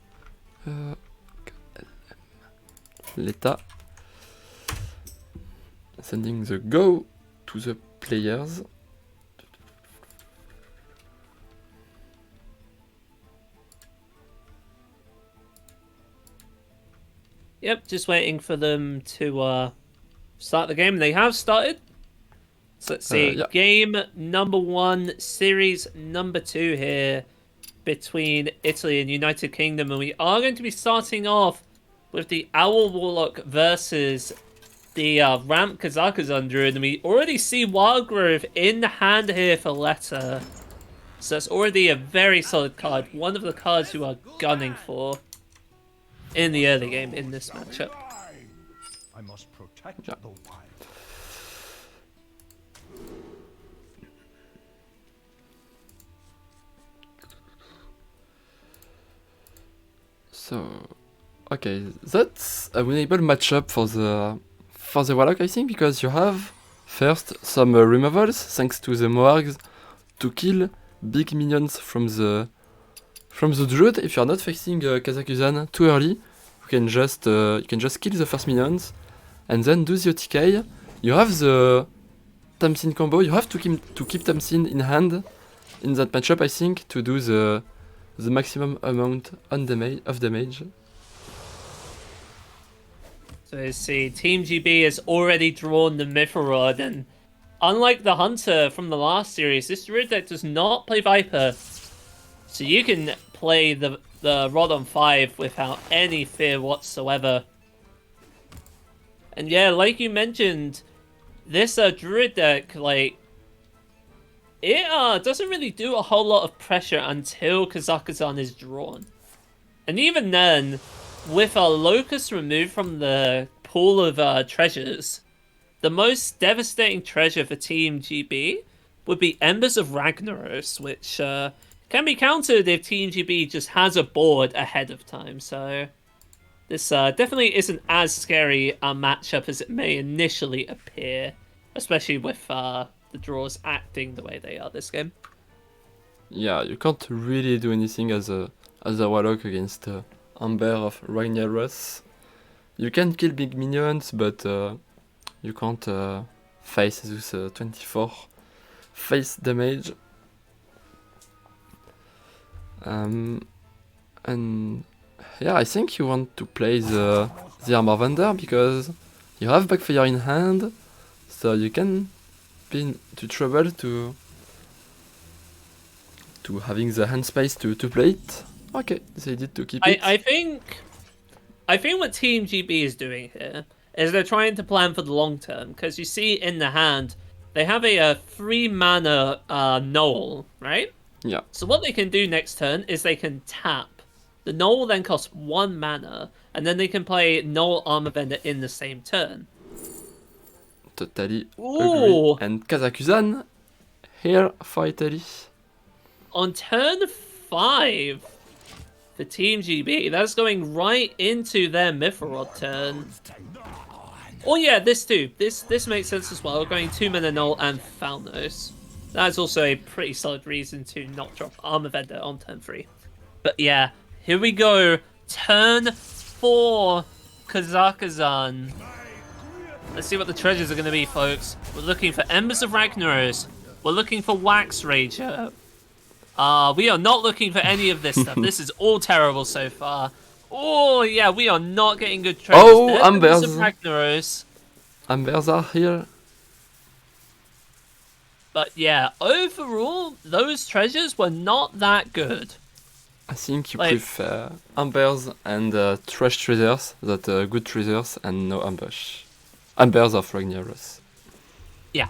Leta sending the go to the players. Yep, just waiting for them to start the game. They have started. So let's see. Yeah. Game number 1, series number 2 here between Italy and United Kingdom. And we are going to be starting off with the Owl Warlock versus the Ramp Kazakazan Druid. And we already see Wildgrove in the hand here for Letta. So it's already a very solid card. One of the cards you are gunning for in the early game in this matchup. I must protect Yeah. the wild. So, okay, that's a winnable matchup for the Warlock, I think, because you have first some removals thanks to the Moargs to kill big minions from the Druid. If you are not facing Kazakuzan too early, you can just kill the first minions and then do the OTK. You have the Tamsin combo. You have to keep Tamsin in hand in that matchup, I think, to do the maximum amount of damage. So you see, Team GB has already drawn the Mythorod, and unlike the Hunter from the last series, this Druid deck does not play Viper. So you can play the Rod on 5 without any fear whatsoever. And yeah, like you mentioned, this Druid deck, like, it doesn't really do a whole lot of pressure until Kazakazan is drawn. And even then, with a Locust removed from the pool of treasures, the most devastating treasure for Team GB would be Embers of Ragnaros, which can be countered if Team GB just has a board ahead of time. So this definitely isn't as scary a matchup as it may initially appear, especially with the draws acting the way they are this game. Yeah, you can't really do anything as a Warlock against Amber of Ragnaros. You can kill big minions, but you can't face this 24 face damage. And yeah, I think you want to play the Armor Vendor because you have Backfire in hand, so you can be into trouble to having the hand space to play it. Okay, decided to keep it. I think what Team GB is doing here is they're trying to plan for the long term, because you see in the hand they have a 3 mana Knoll, right? Yeah. So what they can do next turn is they can tap. The Knoll will then cost 1 mana, and then they can play Knoll Armor Vendor in the same turn. Totally Ooh. agree. And Kazakuzan here for Italy. On turn 5 for Team GB, that's going right into their Mythorod turn. Oh yeah, this too. This makes sense as well. Going 2 mana Knoll and Falnos. That's also a pretty solid reason to not drop Armor Vendor on turn 3. But yeah, here we go. Turn 4, Kazakazan. Let's see what the treasures are going to be, folks. We're looking for Embers of Ragnaros, We're looking for Wax Rager. We are not looking for any of this stuff. This is all terrible so far. Oh, yeah, we are not getting good treasures. Oh, There's Ambers. some Ragnaros. Ambers are here. But yeah, overall, those treasures were not that good. I think you Like- prefer Ambers and trash treasures, that good treasures and no ambush. Ambers of Ragnaros. Yeah.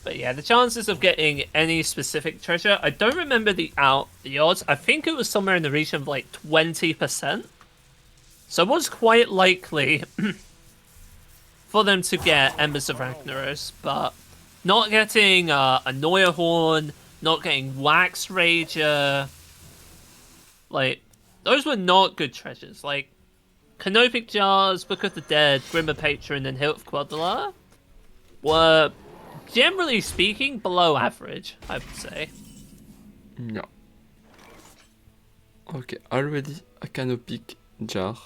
But yeah, the chances of getting any specific treasure, I don't remember the odds. I think it was somewhere in the region of like 20%. So it was quite likely for them to get Embers of Ragnaros, but not getting a Horn, not getting Wax Rager, like, those were not good treasures. Like, Canopic Jars, Book of the Dead, Grimmer Patron, and Hilt of Quadlar were, generally speaking, below average, I would say. Yeah. Okay, already a Canopic jar.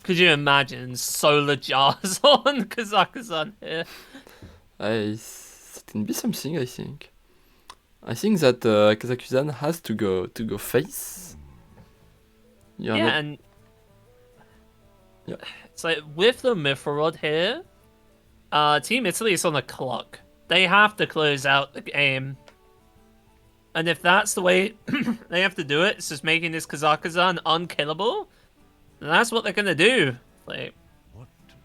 Could you imagine solar jars on Kazakhstan here? That can be something, I think. I think that Kazakhstan has to go face. Yeah, Not... and Yeah. it's like with the Mifrod here, Team Italy is on the clock. They have to close out the game. And if that's the way they have to do it, it's just making this Kazakhstan unkillable, then that's what they're gonna do. Like, What to do?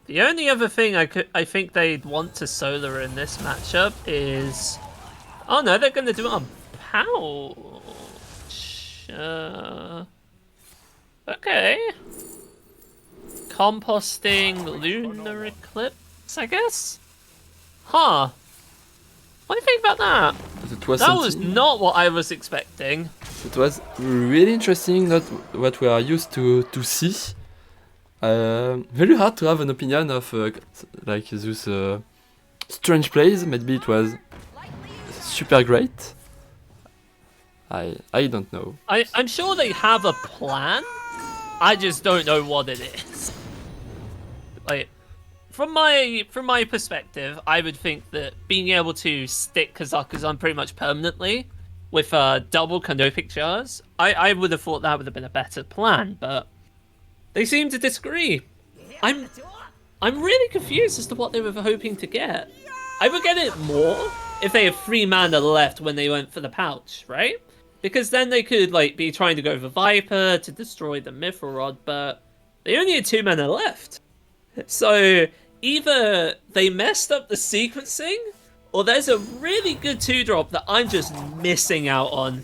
the only other thing I think they'd want to solar in this matchup is, oh no, they're gonna do it on pouch. Okay. Composting lunar eclipse, I guess. Huh. What do you think about that? That was That was something- not what I was expecting. It was really interesting, not what we are used to see. Very hard to have an opinion of like this strange plays. Maybe it was super great. I don't know. I'm sure they have a plan. I just don't know what it is. Like, from my perspective, I would think that being able to stick Kazakhstan pretty much permanently with double Canopic Jars, I would have thought that would have been a better plan, but they seem to disagree. I'm really confused as to what they were hoping to get. I would get it more if they had 3 mana left when they went for the pouch, right? Because then they could like be trying to go for Viper to destroy the Mithril, but they only had 2 mana left. So either they messed up the sequencing, or there's a really good 2-drop that I'm just missing out on.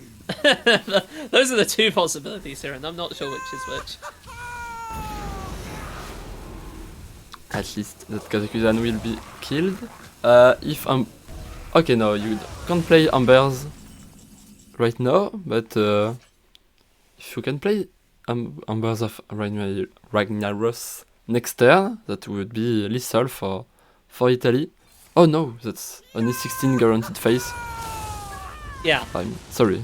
Those are the 2 possibilities here, and I'm not sure which is which. At least that Kazakhstan will be killed. If okay, no, you can't play Ambers right now, but if you can play Ambers of Ragnaros next turn, that would be lethal for Italy. Oh no, that's only 16 guaranteed phase. Yeah. I'm sorry.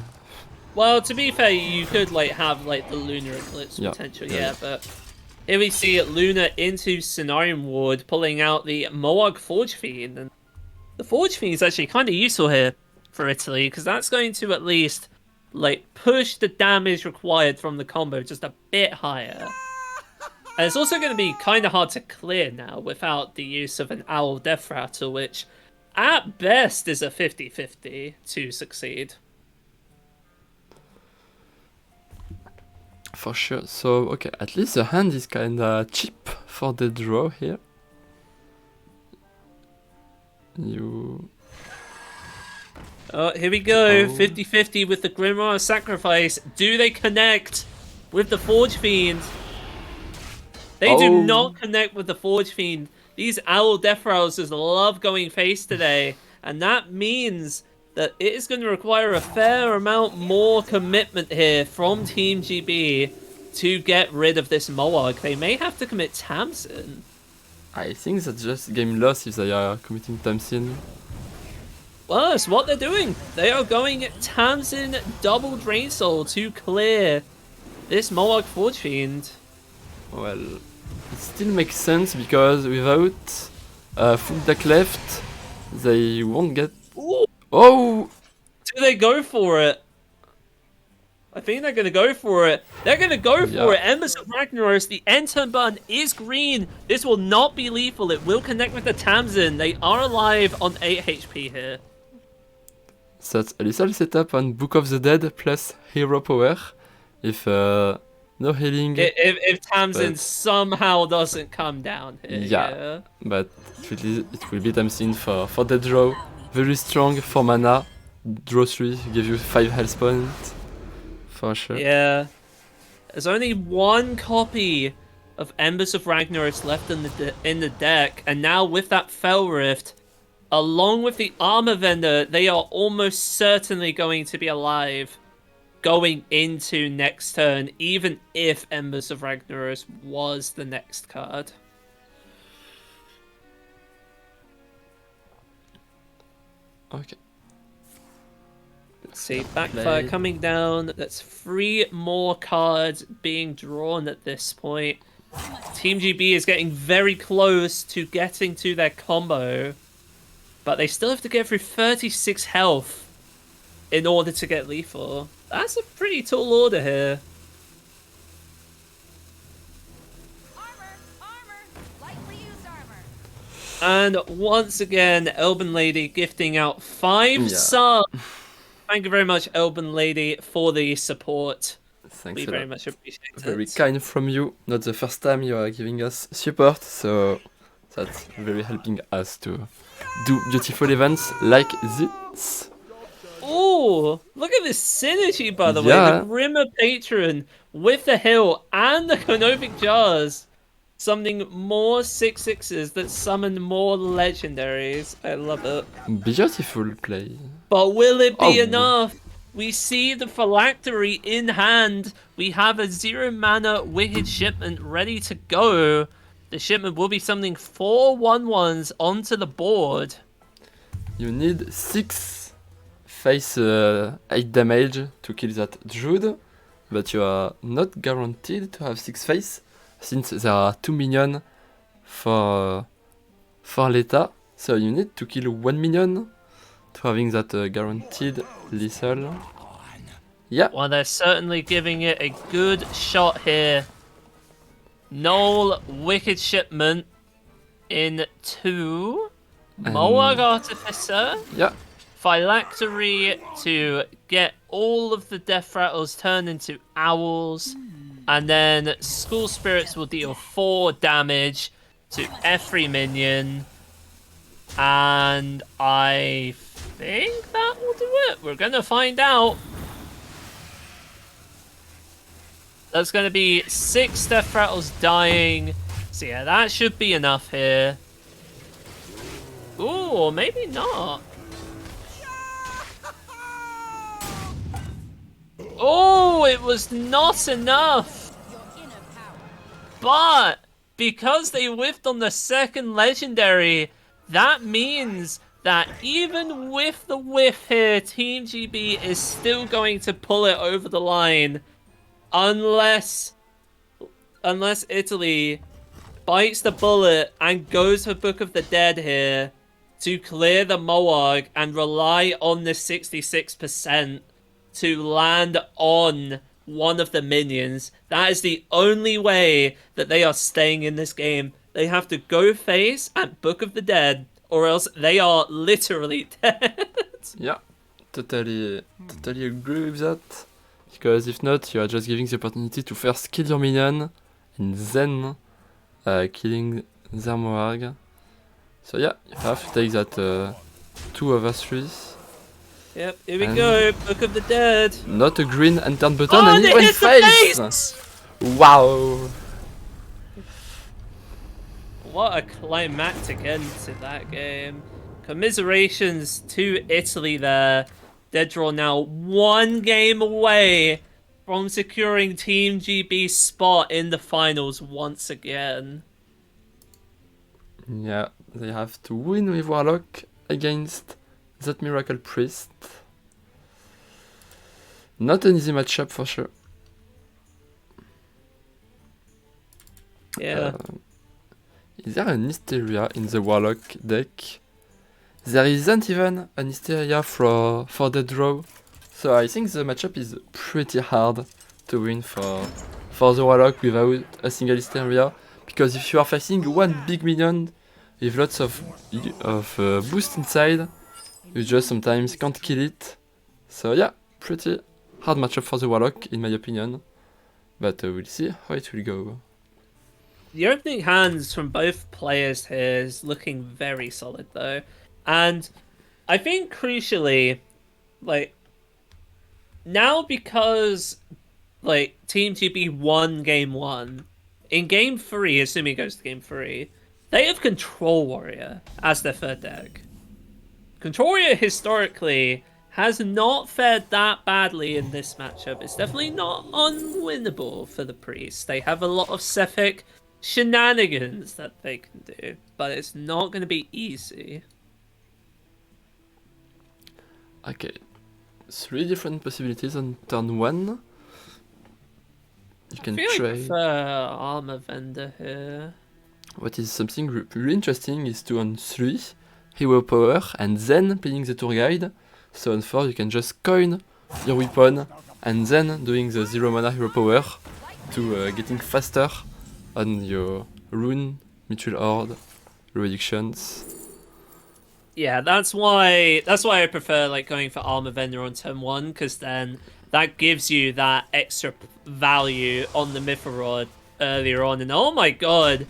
Well, to be fair, you could like have like the lunar eclipse Yeah, potential, yeah. but here we see Luna into Cenarium Ward, pulling out the Moog Forge Fiend, and the Forge Fiend is actually kind of useful here for Italy because that's going to at least like push the damage required from the combo just a bit higher. And it's also going to be kind of hard to clear now without the use of an Owl Death Rattle, which at best is a 50-50 to succeed. For sure. So, okay, at least the hand is kinda cheap for the draw here. You... Oh, here we go. Oh. 50-50 with the Grimoire Sacrifice. Do they connect with the Forge Fiend? They do Oh. not connect with the Forge Fiend. These Owl Death Rousers love going face today, and that means that it is going to require a fair amount more commitment here from Team GB to get rid of this Moog. They may have to commit Tamsin. I think that's just game loss if they are committing Tamsin. Well, that's what they're doing. They are going Tamsin double Drain Soul to clear this Moog Forge Fiend. Well, it still makes sense because without full deck left, they won't get. Ooh, Oh! do they go for it? I think they're gonna go for it. They're gonna go for it. Embers of Ragnaros, the end turn button is green. This will not be lethal. It will connect with the Tamsin. They are alive on 8 HP here. That's a little setup on Book of the Dead plus hero power. If no healing. If Tamsin but- somehow doesn't come down here. Yeah. But it will be Tamsin for dead draw. Very strong, 4 mana. Draw 3, give you 5 health points. For sure. Yeah. There's only one copy of Embers of Ragnaros left in the deck, and now with that Fell Rift, along with the Armor Vendor, they are almost certainly going to be alive going into next turn, even if Embers of Ragnaros was the next card. Okay. See, Backfire coming down. That's 3 more cards being drawn at this point. Team GB is getting very close to getting to their combo, but they still have to get through 36 health in order to get lethal. That's a pretty tall order here. And once again, Elben Lady gifting out 5 subs. Thank you very much, Elben Lady, for the support. Thanks We a very lot. much appreciate it. Very kind from you. Not the first time you are giving us support, so that's very helping us to do beautiful events like this. Oh, look at this synergy, by the way. Yeah. The Grimmer Patron with the Hill and the Konovic Jars. Summoning more 6/6s that summon more legendaries. I love it. Beautiful play. But will it be Oh. enough? We see the Phylactery in hand. We have a 0 mana Wicked Shipment ready to go. The shipment will be summoning 4 1/1s onto the board. You need 6 face 8 damage to kill that Druid, but you are not guaranteed to have 6 face since there are 2 minions for Leta. So you need to kill 1 minion to having that guaranteed lethal. Yeah. Well, they're certainly giving it a good shot here. Null Wicked Shipment into Moag Artificer. Yeah. Phylactery to get all of the Death Rattles turned into Owls. And then School Spirits will deal 4 damage to every minion. And I think that will do it. We're going to find out. That's going to be 6 Death Rattles dying. So yeah, that should be enough here. Ooh, or maybe not. Oh, it was not enough. But because they whiffed on the second legendary, that means that even with the whiff here, Team GB is still going to pull it over the line. Unless Italy bites the bullet and goes for Book of the Dead here to clear the Moag and rely on the 66% to land on one of the minions. That is the only way that they are staying in this game. They have to go face at Book of the Dead, or else they are literally dead. Yeah, totally agree with that. Because if not, you are just giving the opportunity to first kill your minion and then killing their Moag. So yeah, you have to take that 2 over 3. Yep, here we go. Book of the Dead. Not a green and turn button, Oh, and they it went hit the face! face! Wow! What a climactic end to that game. Commiserations to Italy there. Dead Draw now 1 game away from securing Team GB's spot in the finals once again. Yeah, they have to win with Warlock against that Miracle Priest. Not an easy matchup for sure. Yeah. Is there an Hysteria in the Warlock deck? There isn't even an Hysteria for the draw. So I think the matchup is pretty hard to win for the Warlock without a single Hysteria. Because if you are facing one big minion with lots of boost inside, you just sometimes can't kill it. So yeah, pretty hard matchup for the Warlock in my opinion. But we'll see how it will go. The opening hands from both players here is looking very solid though. And I think crucially, like, now because, like, Team 2B won game 1, in game 3, assuming it goes to game 3, they have Control Warrior as their third deck. Control Warrior historically has not fared that badly in this matchup. It's definitely not unwinnable for the Priest. They have a lot of Sephic shenanigans that they can do, but it's not going to be easy. Okay, 3 different possibilities on turn 1. You can I trade. prefer Armor Vendor here. What is something really interesting is to on 3 hero power and then playing the tour guide. So on 4 you can just coin your weapon and then doing the 0 mana hero power to getting faster on your rune, mutual horde, reductions. Yeah, that's why I prefer like going for Armor Vendor on turn 1, because then that gives you that extra value on the Mythorod earlier on. And oh my god,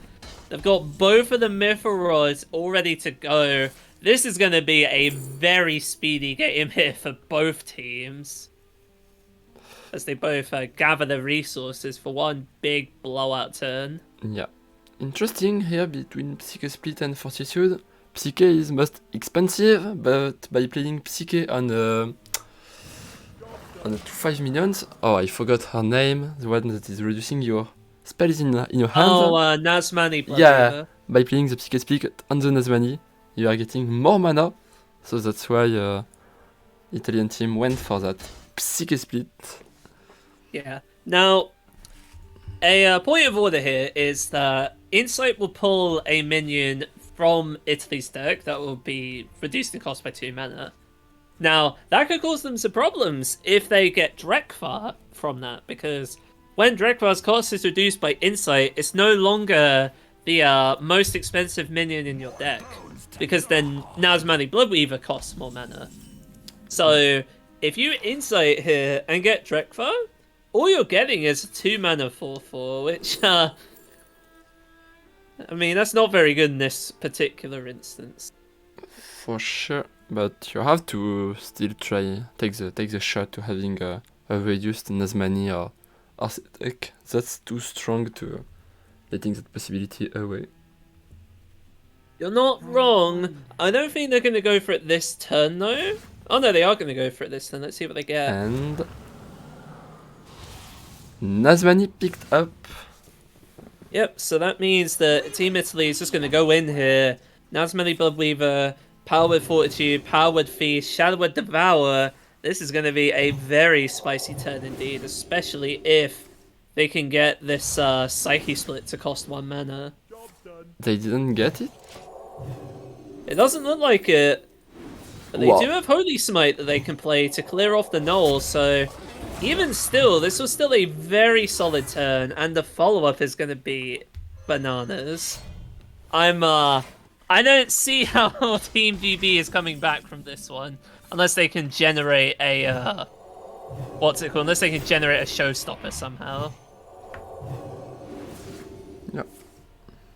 they've got both of the Mythorods all ready to go. This is going to be a very speedy game here for both teams, as they both gather the resources for one big blowout turn. Yeah. Interesting here between Psyche Split and Fortitude. Psyche is most expensive, but by playing Psyche on the 2/5 minions, oh I forgot her name, the one that is reducing your spells in your hand. Oh, Nazmani. Yeah, by playing the Psyche Split on the Nazmani, you are getting more mana, so that's why Italian team went for that Psyche Split. Yeah. Now, a point of order here is that Insight will pull a minion from Italy's deck that will be reduced in cost by 2 mana. Now, that could cause them some problems if they get Drekvar from that, because when Drekvar's cost is reduced by Insight, it's no longer the most expensive minion in your deck, because then Nazmani Bloodweaver costs more mana. So, if you Insight here and get Drekvar, all you're getting is a 2 mana 4/4, which, I mean, that's not very good in this particular instance. For sure, but you have to still try take the shot to having a reduced Nazmani or deck. That's too strong to letting that possibility away. You're not wrong. I don't think they're going to go for it this turn, though. Oh no, they are going to go for it this turn. Let's see what they get. And Nazmani picked up. Yep, so that means that Team Italy is just going to go in here. Nazmani Bloodweaver, Power with Fortitude, Power with Feast, Shadow with Devour. This is going to be a very spicy turn indeed, especially if they can get this Psyche Split to cost 1 mana. They didn't get it? It doesn't look like it. But they Wow. do have Holy Smite that they can play to clear off the Knoll, so even still, this was still a very solid turn, and the follow-up is going to be bananas. I don't see how Team GB is coming back from this one, unless they can generate a, what's it called? Unless they can generate a showstopper somehow. Yep.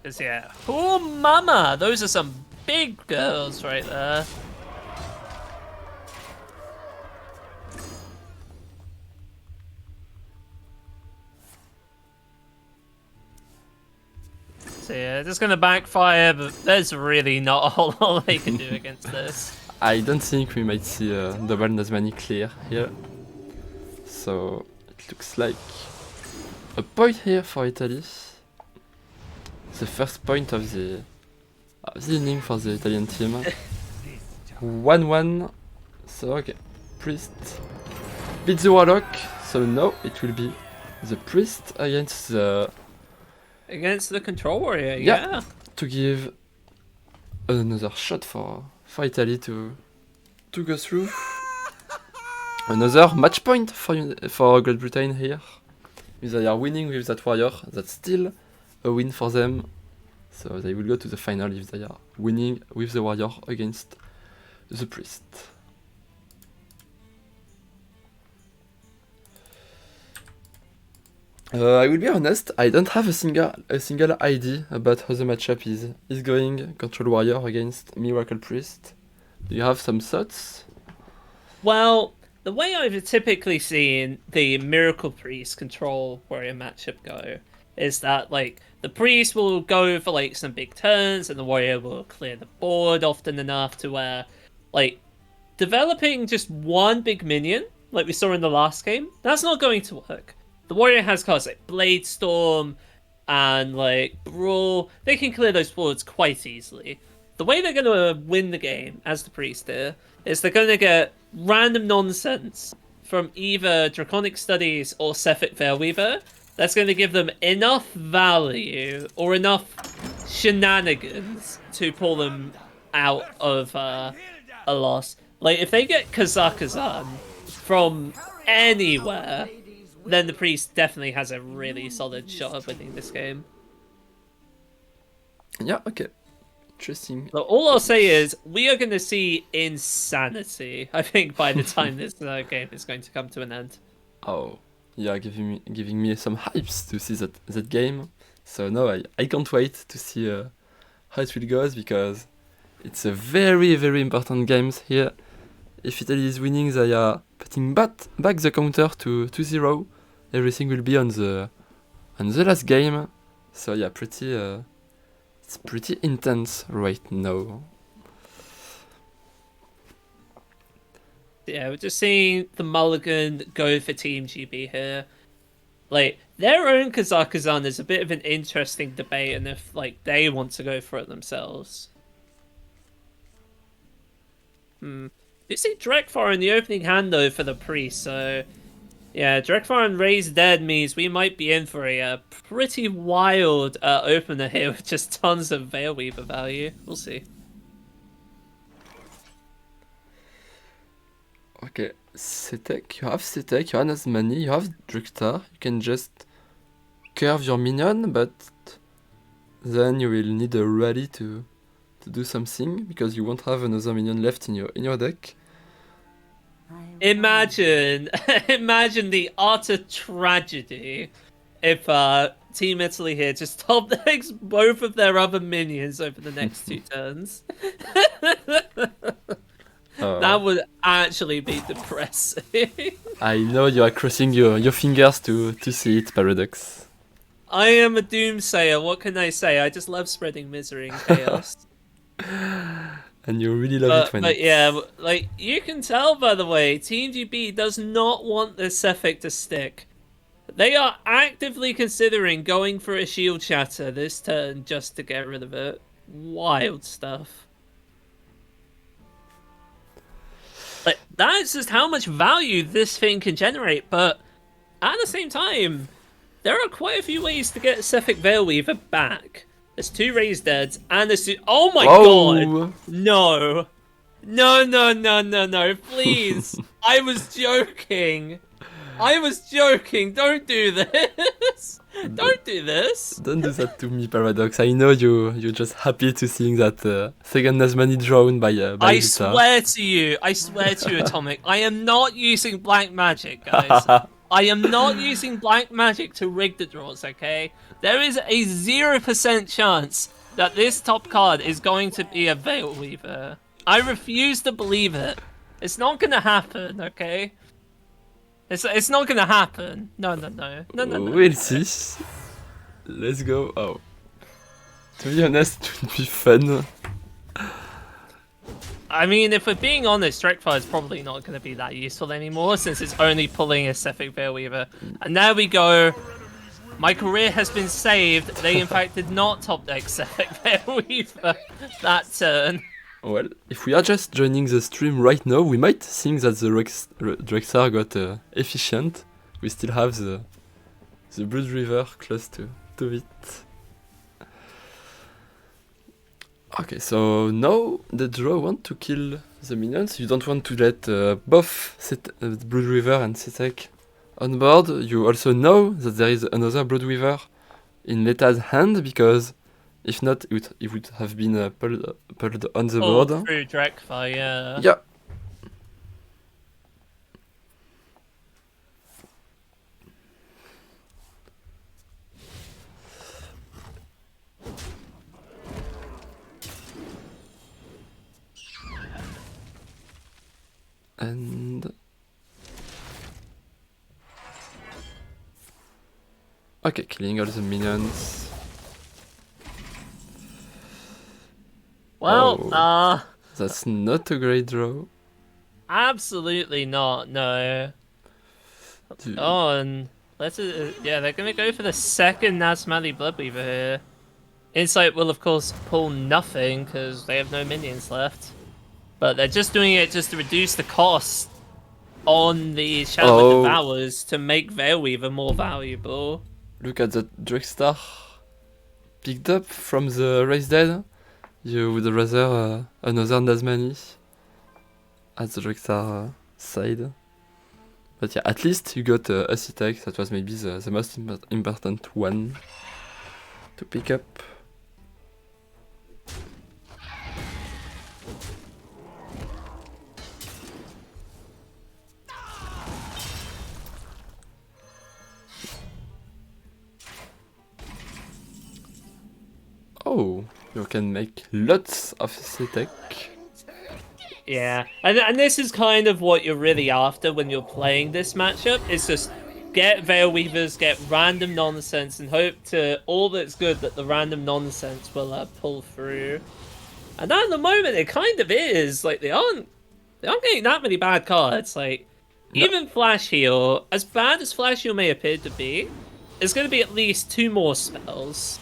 Because, yeah. Oh, mama! Those are some big girls right there. So yeah, it's gonna backfire, but there's really not a whole lot they can do against this. I don't think we might see a double Nazmani clear here. So it looks like a point here for Italy. The first point of the inning for the Italian team. 1-1. So okay, Priest beats the Warlock. So now it will be the Priest against the against the Control Warrior. Yeah. Yeah. To give another shot for Italy to go through. Another match point for Great Britain here. If they are winning with that warrior, that's still a win for them. So they will go to the final if they are winning with the warrior against the priest. I will be honest, I don't have a single idea about how the matchup is going. Control Warrior against Miracle Priest. Do you have some thoughts? Well, the way I've typically seen the Miracle Priest Control Warrior matchup go is that, like, the Priest will go for, like, some big turns, and the Warrior will clear the board often enough to where, like, developing just one big minion, like we saw in the last game, that's not going to work. The Warrior has cards like Blade Storm and like Brawl. They can clear those boards quite easily. The way they're going to win the game as the Priest here is they're going to get random nonsense from either Draconic Studies or Sephic Veilweaver that's going to give them enough value or enough shenanigans to pull them out of a loss. Like, if they get Kazakazan from anywhere, then the Priest definitely has a really solid shot of winning this game. Yeah, okay. Interesting. But all I'll say is, we are going to see insanity, I think, by the time this game is going to come to an end. Oh, yeah, giving me some hypes to see that game. So no, I can't wait to see how it will go, because it's a very, very important game here. If Italy is winning, they are putting back the counter to 2-0. Everything will be on the last game. So yeah, it's pretty intense right now. Yeah, we're just seeing the mulligan go for Team GB here. Like, their own Kazakazan is a bit of an interesting debate, and if like they want to go for it themselves. You see Drekfar in the opening hand though for the Priest, so yeah, Drekfar and Raised Dead means we might be in for a pretty wild opener here with just tons of Veilweaver value. We'll see. Okay, Setek, you have Setek, you have Nazmani, you have Druktar. You can just curve your minion, but then you will need a rally to do something, because you won't have another minion left in your deck. Imagine the utter tragedy if Team Italy here just top decks both of their other minions over the next 2 turns. That would actually be depressing. I know you are crossing your fingers to see it, Paraducks. I am a doomsayer, what can I say? I just love spreading misery and chaos. And you really love it when But yeah, like, you can tell, by the way, Team GB does not want this Sephic to stick. They are actively considering going for a shield shatter this turn just to get rid of it. Wild stuff. Like, that's just how much value this thing can generate, but at the same time, there are quite a few ways to get Sephic Veilweaver back. There's 2 Raised Deads, and there's 2... Oh my god! No. No, please. I was joking. Don't do this. Don't do this. Don't do that to me, Paradox. I know you're just happy to seeing that second Nazmani drawn by I Vita. swear to you, AtomiK, I am not using black magic, guys. I am not using black magic to rig the draws, okay? There is a 0% chance that this top card is going to be a Veilweaver. I refuse to believe it. It's not gonna happen, okay? It's not gonna happen. No. We'll see. Let's go. Oh. To be honest, it would be fun. I mean, if we're being honest, Drekfar is probably not going to be that useful anymore, since it's only pulling a Sephic Veilweaver. And there we go. My career has been saved. They, in fact, did not top deck Sephic Veilweaver that turn. Well, if we are just joining the stream right now, we might think that the Drexar got efficient. We still have the Blood River close to it. Okay, so now the draw want to kill the minions. You don't want to let both Blood Weaver and Setek on board. You also know that there is another Blood Weaver in Leta's hand, because if not, it would have been pulled on the Oh, board. through Drekfire, yeah. Yeah. And okay, killing all the minions. Well, Oh. That's not a great draw. absolutely not, no. Dude. Oh, and yeah, they're gonna go for the second Nazmali Bloodweaver here. Insight will, of course, pull nothing because they have no minions left. But they're just doing it just to reduce the cost on the Shadow Devours to make Veilweaver more valuable. Look at that Drexstar picked up from the Race Dead. You would rather another Nazmani at the Drexstar side. But yeah, at least you got a Setek. That was maybe the most important one to pick up. Oh, you can make lots of Setek. Yeah, and this is kind of what you're really after when you're playing this matchup. Is just get Veilweavers, get random nonsense, and hope to all that's good that the random nonsense will pull through. And at the moment, it kind of is. Like they aren't getting that many bad cards. Like No. even Flash Heal, as bad as Flash Heal may appear to be, there's going to be at least 2 more spells.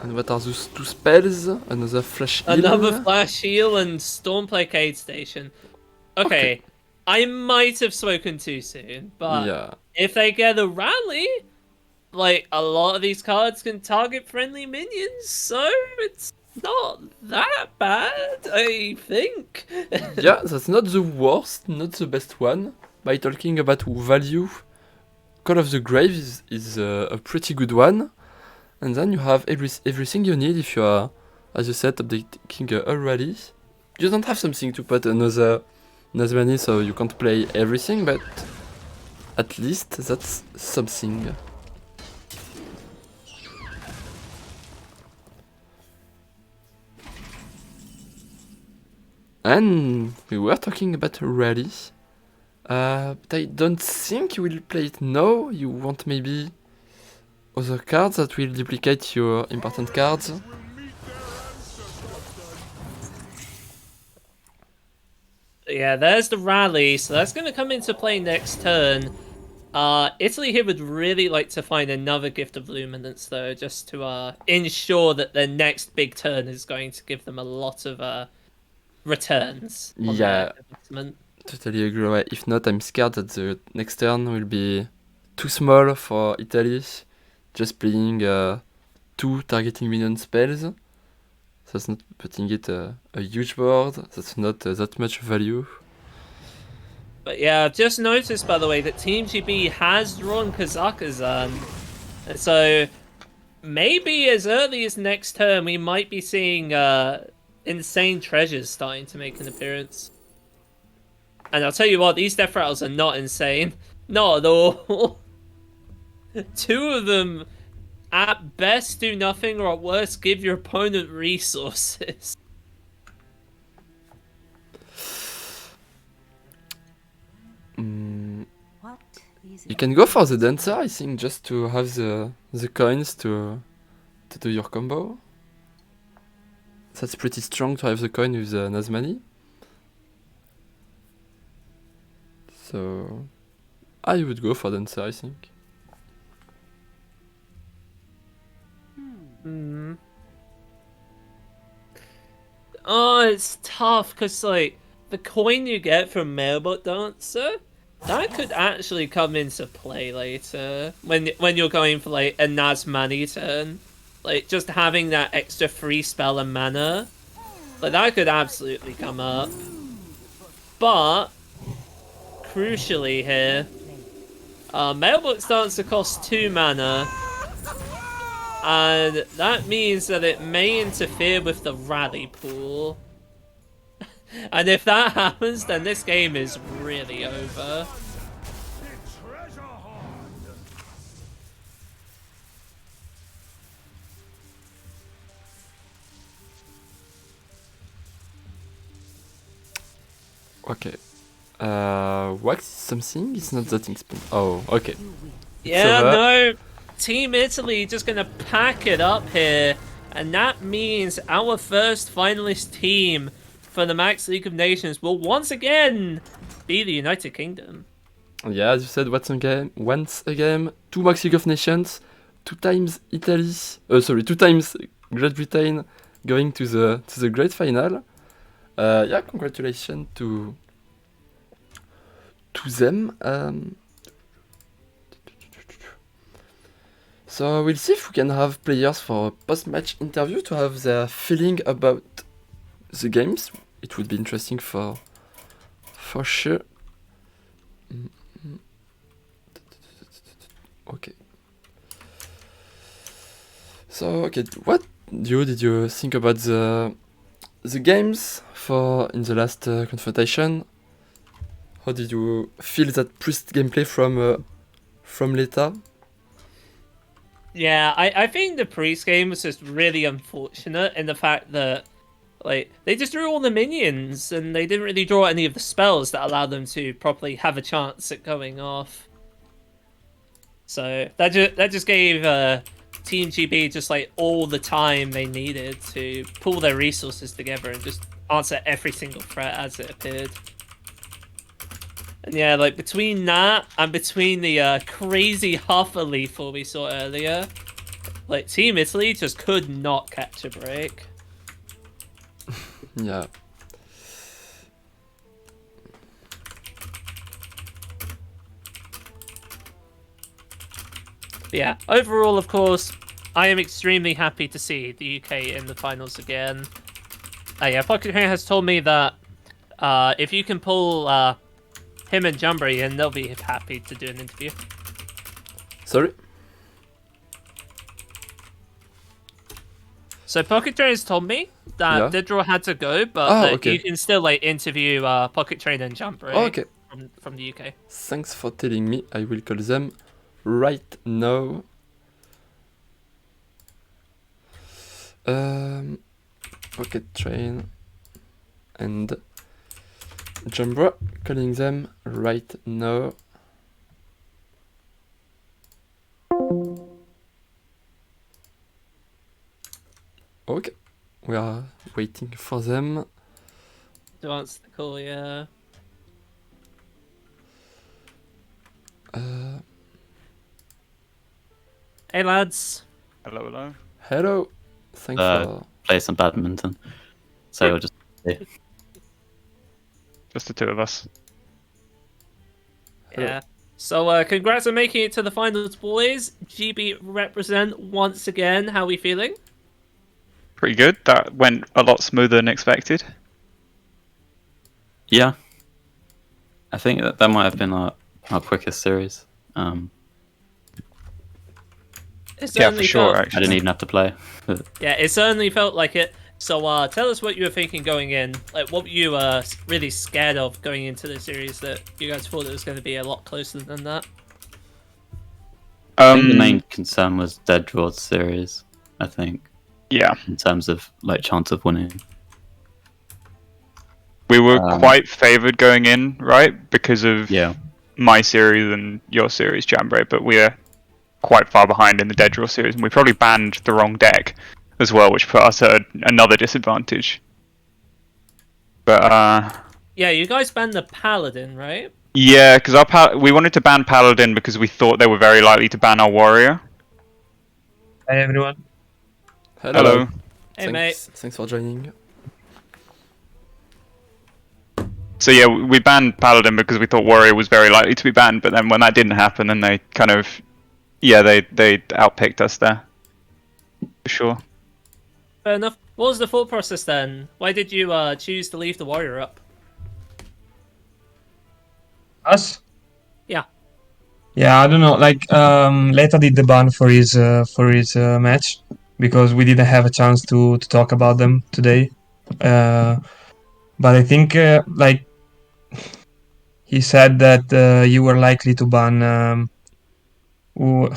And what are those 2 spells? Another Flash Heal? Another Flash Heal and Storm Placate Station. Okay, I might have spoken too soon, but Yeah. if they get a rally, like a lot of these cards can target friendly minions, so it's not that bad, I think. Yeah, that's not the worst, not the best one. By talking about value, Call of the Grave is a pretty good one. And then you have everything you need if you are, as you said, updating a rally. You don't have something to put another Nazmani, so you can't play everything, but at least that's something. And we were talking about rally. But I don't think you will play it now. You want maybe other cards that will duplicate your important cards. Yeah, there's the rally, so that's going to come into play next turn. Italy here would really like to find another Gift of Luminance, though, just to ensure that their next big turn is going to give them a lot of returns on their investment. Totally agree. If not, I'm scared that the next turn will be too small for Italy. Just playing 2 targeting minion spells. That's not putting it a huge board. That's not that much value. But yeah, I've just noticed, by the way, that Team GB has drawn Kazakhstan. So maybe as early as next turn, we might be seeing insane treasures starting to make an appearance. And I'll tell you what, these death rattles are not insane. Not at all. 2 of them, at best, do nothing, or at worst, give your opponent resources. You can go for the Dancer, I think, just to have the coins to do your combo. That's pretty strong to have the coin with the Nazmani. So I would go for Dancer, I think. Oh, it's tough, because, like, the coin you get from Mailbot Dancer, that could actually come into play later, when you're going for, like, a Nazmani turn. like just having that extra free spell and mana, like that could absolutely come up. But crucially here, Mailbook starts to cost 2 mana, and that means that it may interfere with the rally pool. And if that happens, then this game is really over. Okay. Wax is something? It's not that expensive. Oh, okay. Yeah, over. no. Team Italy just gonna pack it up here. And that means our first finalist team for the Max League of Nations will once again be the United Kingdom. Yeah, as you said, once again, 2 Max League of Nations, 2 times Italy, 2 times Great Britain going to the great final. Yeah, congratulations to them. So we'll see if we can have players for a post-match interview to have their feeling about the games. It would be interesting for sure. Okay. So okay, what did you think about the games for in the last confrontation? How did you feel that priest gameplay from Leta? Yeah, I think the priest game was just really unfortunate in the fact that like they just drew all the minions and they didn't really draw any of the spells that allowed them to properly have a chance at going off. So that just gave Team GB just like all the time they needed to pull their resources together and just answer every single threat as it appeared. And yeah, like between that and between the crazy Huffer lethal we saw earlier, like Team Italy just could not catch a break. Yeah. Yeah, overall, of course, I am extremely happy to see the UK in the finals again. Yeah, Pocket Train has told me that if you can pull him and Jumbry in, they'll be happy to do an interview. Sorry? So Pocket Train has told me that Yeah. Dedraw had to go, but that okay. you can still like interview Pocket Train and Jumbry Okay. from the UK. Thanks for telling me. I will call them right now. Pocket Train and Jumbra, calling them right now. Okay, we are waiting for them. To answer the call, yeah. Hey lads. Hello, hello. Hello. Thanks for play some badminton. So we'll just Just the two of us. Yeah. So congrats on making it to the finals, boys. GB represent once again. How are we feeling? Pretty good. That went a lot smoother than expected. yeah. I think that might have been our quickest series. It Yeah, for certainly sure, felt- I actually. didn't even have to play. Yeah, it certainly felt like it. So tell us what you were thinking going in. Like, what were you really scared of going into the series that you guys thought it was going to be a lot closer than that? I think the main concern was dead draw series. I think Yeah. in terms of like chance of winning. We were quite favoured going in, right? Because of Yeah. my series and your series, Jambre, but we're quite far behind in the dead draw series, and we probably banned the wrong deck as well, which put us at another disadvantage. But Yeah, you guys banned the Paladin, right? yeah, because we wanted to ban Paladin because we thought they were very likely to ban our warrior. Hi everyone. Hello. Hey, mate. Thanks for joining. So yeah, we banned Paladin because we thought Warrior was very likely to be banned, but then when that didn't happen, then they kind of, yeah, they outpicked us there. for sure. Fair enough. What was the thought process then? Why did you choose to leave the warrior up? Us? Yeah. Yeah, I don't know. Like, Leta did the ban for his match because we didn't have a chance to talk about them today. But I think like he said that you were likely to ban w-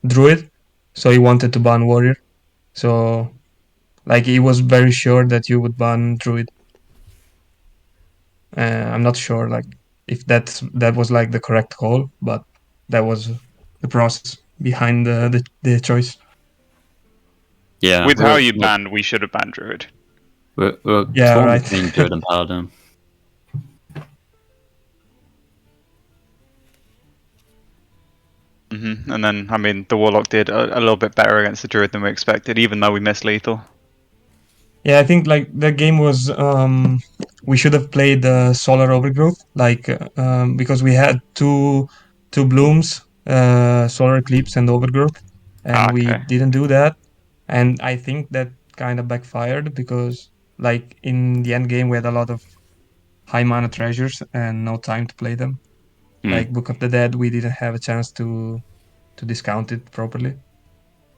Druid, so he wanted to ban Warrior. So like he was very sure that you would ban Druid. I'm not sure like if that was like the correct call, but that was the process behind the choice. Yeah, With how you banned, we should have banned Druid. we're Yeah, torn right. between Druid and Paladin. And then, I mean, the Warlock did a little bit better against the Druid than we expected, even though we missed lethal. Yeah, I think like the game was we should have played Solar Overgrowth like because we had two blooms, Solar Eclipse and Overgrowth, and we Okay. didn't do that. And I think that kind of backfired because like in the end game we had a lot of high mana treasures and no time to play them. Like Book of the Dead, we didn't have a chance to discount it properly.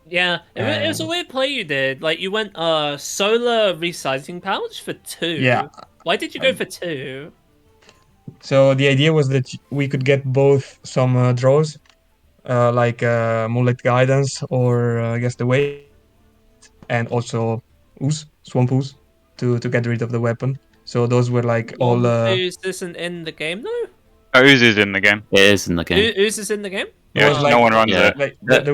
Yeah, it was a weird play you did. Like, you went solar resizing pouch for 2. Yeah. Why did you go for 2? So the idea was that we could get both some draws, like Moonlight Guidance or I guess the Wait, and also Swamp Ooze, to get rid of the weapon. So those were like all. Ooze isn't in the game, though? Oh, Ooze is in the game. It is in the game. Ooze is in the game? Yeah, was no one runs Yeah. it. Like That-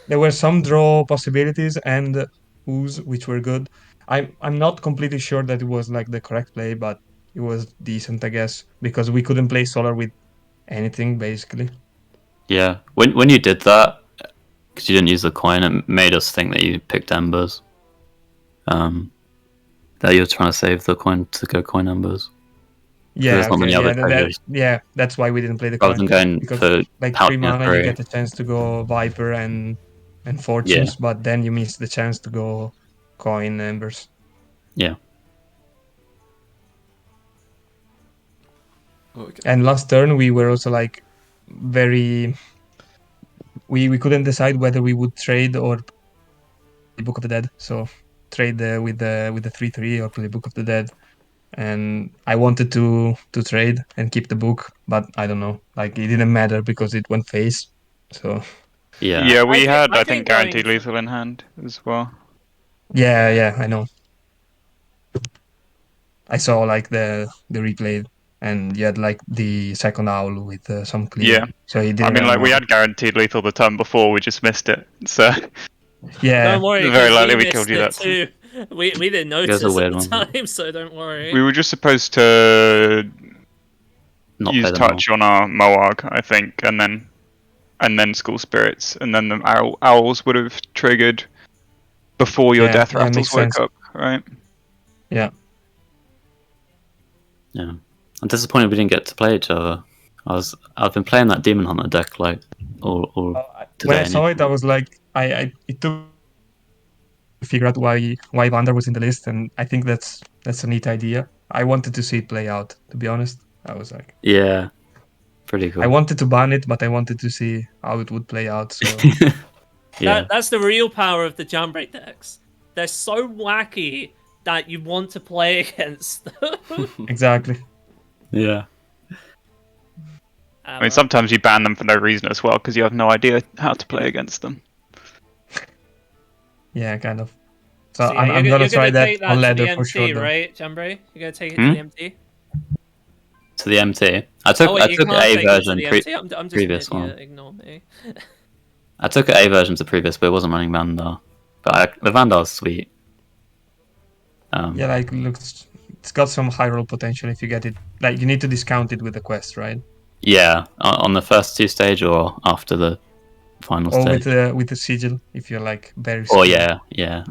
there were some draw possibilities and Ooze which were good. I'm not completely sure that it was like the correct play, but it was decent, I guess, because we couldn't play Solar with anything basically. Yeah, when you did that, because you didn't use the coin, it made us think that you picked embers. That you were trying to save the coin to go coin embers. Yeah, there's not many other treasures. that's why we didn't play the Rather coin. than going Because for like pouch 3 and mana, you three. get the chance to go Viper and Fortunes, but then you miss the chance to go coin embers. Yeah. Okay. And last turn we were also like very we couldn't decide whether we would trade or play Book of the Dead. So trade with the 3/3 or play Book of the Dead. And I wanted to trade and keep the book, but I don't know. Like it didn't matter because it went face. So Yeah. Yeah, we I had, I think think, going guaranteed for- lethal in hand as well. yeah, I know. I saw like the replay, and you had like the second owl with some clear. Yeah. So he I didn't mean, have like, we mana. had guaranteed lethal the turn before, we just missed it. So, Yeah, Don't worry, Very 'cause likely we we killed missed you it that too. We didn't notice a at weird the one. time, so don't worry. we were just supposed to Not use play them all. touch on our Moarg, I think, and then School Spirits, and then the owls would have triggered before your death yeah, rattles makes woke sense. up, right? Yeah. Yeah. I'm disappointed we didn't get to play each other. I've been playing that Demon Hunter deck like all today. When I saw it, I was like, I it took to figure out why Vander was in the list, and I think that's a neat idea. I wanted to see it play out. To be honest, I was like, Yeah. Pretty cool. I wanted to ban it, but I wanted to see how it would play out. So Yeah. That's the real power of the Jambreak decks. They're so wacky that you want to play against them. exactly. Yeah. I mean, sometimes you ban them for no reason as well, because you have no idea how to play against them. Yeah, kind of. So yeah, I'm you're gonna try that take on to ladder the for sure. MT, Though. right, Jambray? You're gonna take it to the MT? To the MT. I took Oh, wait, you a can't take it to version the MT? I'm just previous an idiot. one. Ignore me. I took a version to previous, but it wasn't running Vandal. But the Vandal's sweet. Yeah, like looks, it's got some high roll potential if you get it. Like you need to discount it with the quest, right? Yeah, on the first 2 stage or after the final Or stage. with the sigil if you're like very. Oh skilled. yeah,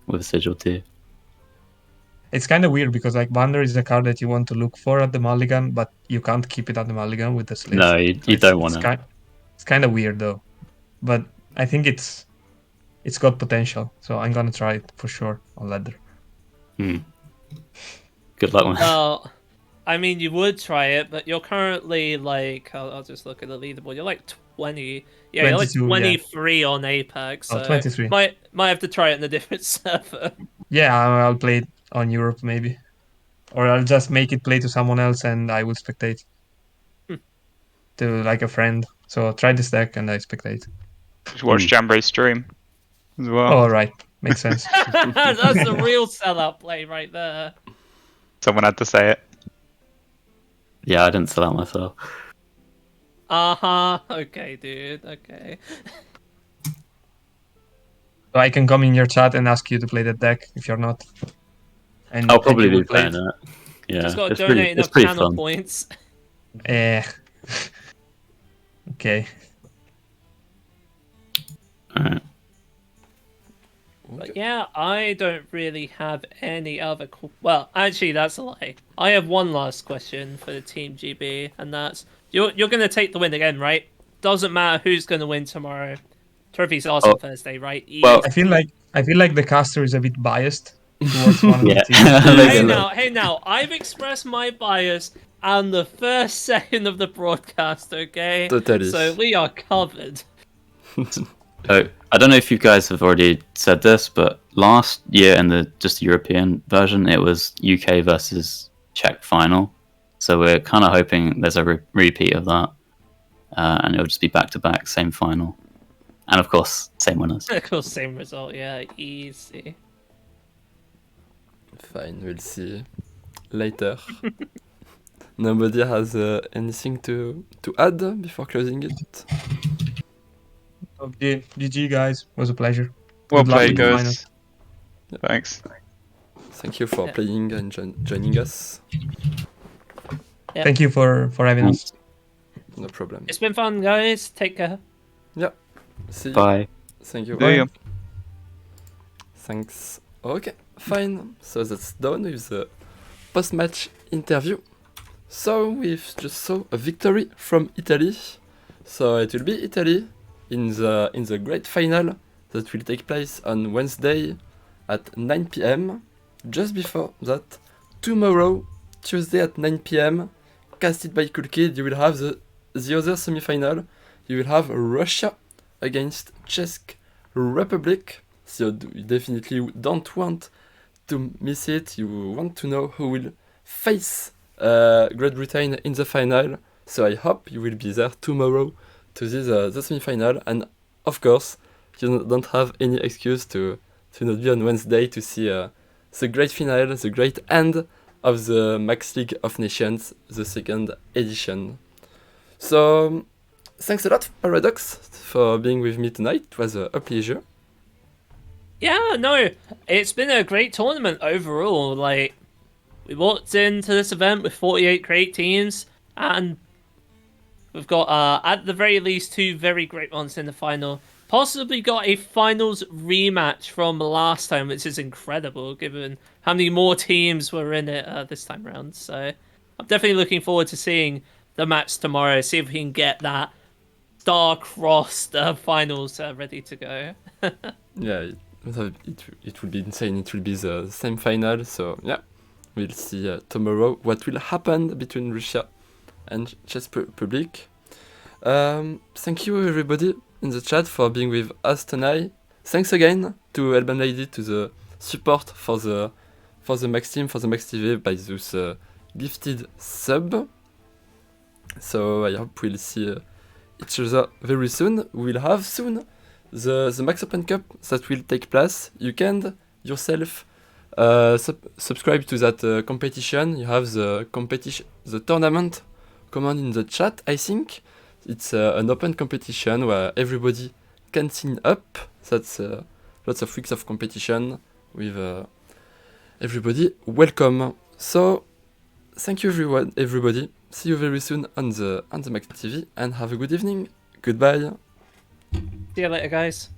with Sigil too. It's kind of weird because like Wander is a card that you want to look for at the mulligan, but you can't keep it at the mulligan with the slit. No, you So don't want to. It's kind of weird though. But I think it's got potential. So I'm gonna try it for sure on ladder. Good luck, man. Well, I mean, you would try it, but you're currently like, I'll just look at the leaderboard. You're like 20. Yeah, you're like 22, yeah. 23 on Apex. Oh, So 23. might have to try it in a different server. Yeah, I'll play it on Europe maybe, or I'll just make it play to someone else and I will spectate to like a friend. So try this deck and I spectate. Just watch Jambray's stream as well. All right, makes sense. That's the real sellout play right there. Someone had to say it. Yeah, I didn't sell out myself. Okay, dude. Okay. So I can come in your chat and ask you to play that deck if you're not. And I'll probably you be will play playing it. Yeah, Just gotta it's donate pretty, it's enough pretty channel fun. points. Eh. Okay. Alright. But yeah, I don't really have any other. Well, actually, that's a lie. I have one last question for the Team GB, and that's you're gonna take the win again, right? Doesn't matter who's gonna win tomorrow. Trophy's last on Thursday, right? well, I feel like the caster is a bit biased towards one of Yeah. the teams. Maybe Hey a now, little. I've expressed my bias on the first second of the broadcast, okay? Totally. So we are covered. Oh, I don't know if you guys have already said this, but last year in the just European version, it was UK versus Czech final. So we're kind of hoping there's a repeat of that, and it'll just be back to back, same final, and of course, same winners. Of course, same result, yeah, easy. Fine, we'll see later. Nobody has anything to add before closing it? Okay, GG guys, was a pleasure. Well Good luck played, with the guys. Thanks. Thank you for Yeah. playing and joining us. Yeah. Thank you for having us. No problem. It's been fun, guys. Take care. See you. Bye. Thank you. See ya. Thanks. Okay, fine. So that's done with the post-match interview. So we've just saw a victory from Italy. So it will be Italy in the great final that will take place on Wednesday at 9 p.m. Just before that, tomorrow, Tuesday at 9 p.m., casted by Cool Kid, you will have the other semi-final. You will have Russia against Czech Republic. So you definitely don't want to miss it. You want to know who will face Great Britain in the final. So I hope you will be there tomorrow to this the semi-final. And of course, you don't have any excuse to not be on Wednesday to see the great final, the great end of the Max League of Nations, the second edition. So thanks a lot, Paraducks, for being with me tonight. It was a pleasure. Yeah, no, it's been a great tournament overall. Like, we walked into this event with 48 great teams, and we've got, at the very least, 2 very great ones in the final. Possibly got a finals rematch from last time, which is incredible, given how many more teams were in it this time around. So I'm definitely looking forward to seeing the match tomorrow, see if we can get that star-crossed finals ready to go. Yeah, it will be insane. It will be the same final. So yeah, we'll see tomorrow what will happen between Russia and Czech Republic. Thank you everybody in the chat for being with us tonight. Thanks again to Elban Lady to the support for the Max team, for the Max TV by this gifted sub. So I hope we'll see each other very soon. We will have soon the Max Open Cup that will take place. You can yourself subscribe to that competition. You have the tournament command in the chat. I think it's an open competition where everybody can sign up. That's lots of weeks of competition with everybody welcome. So thank you everybody. See you very soon on the Max TV and have a good evening. Goodbye. See you later, guys.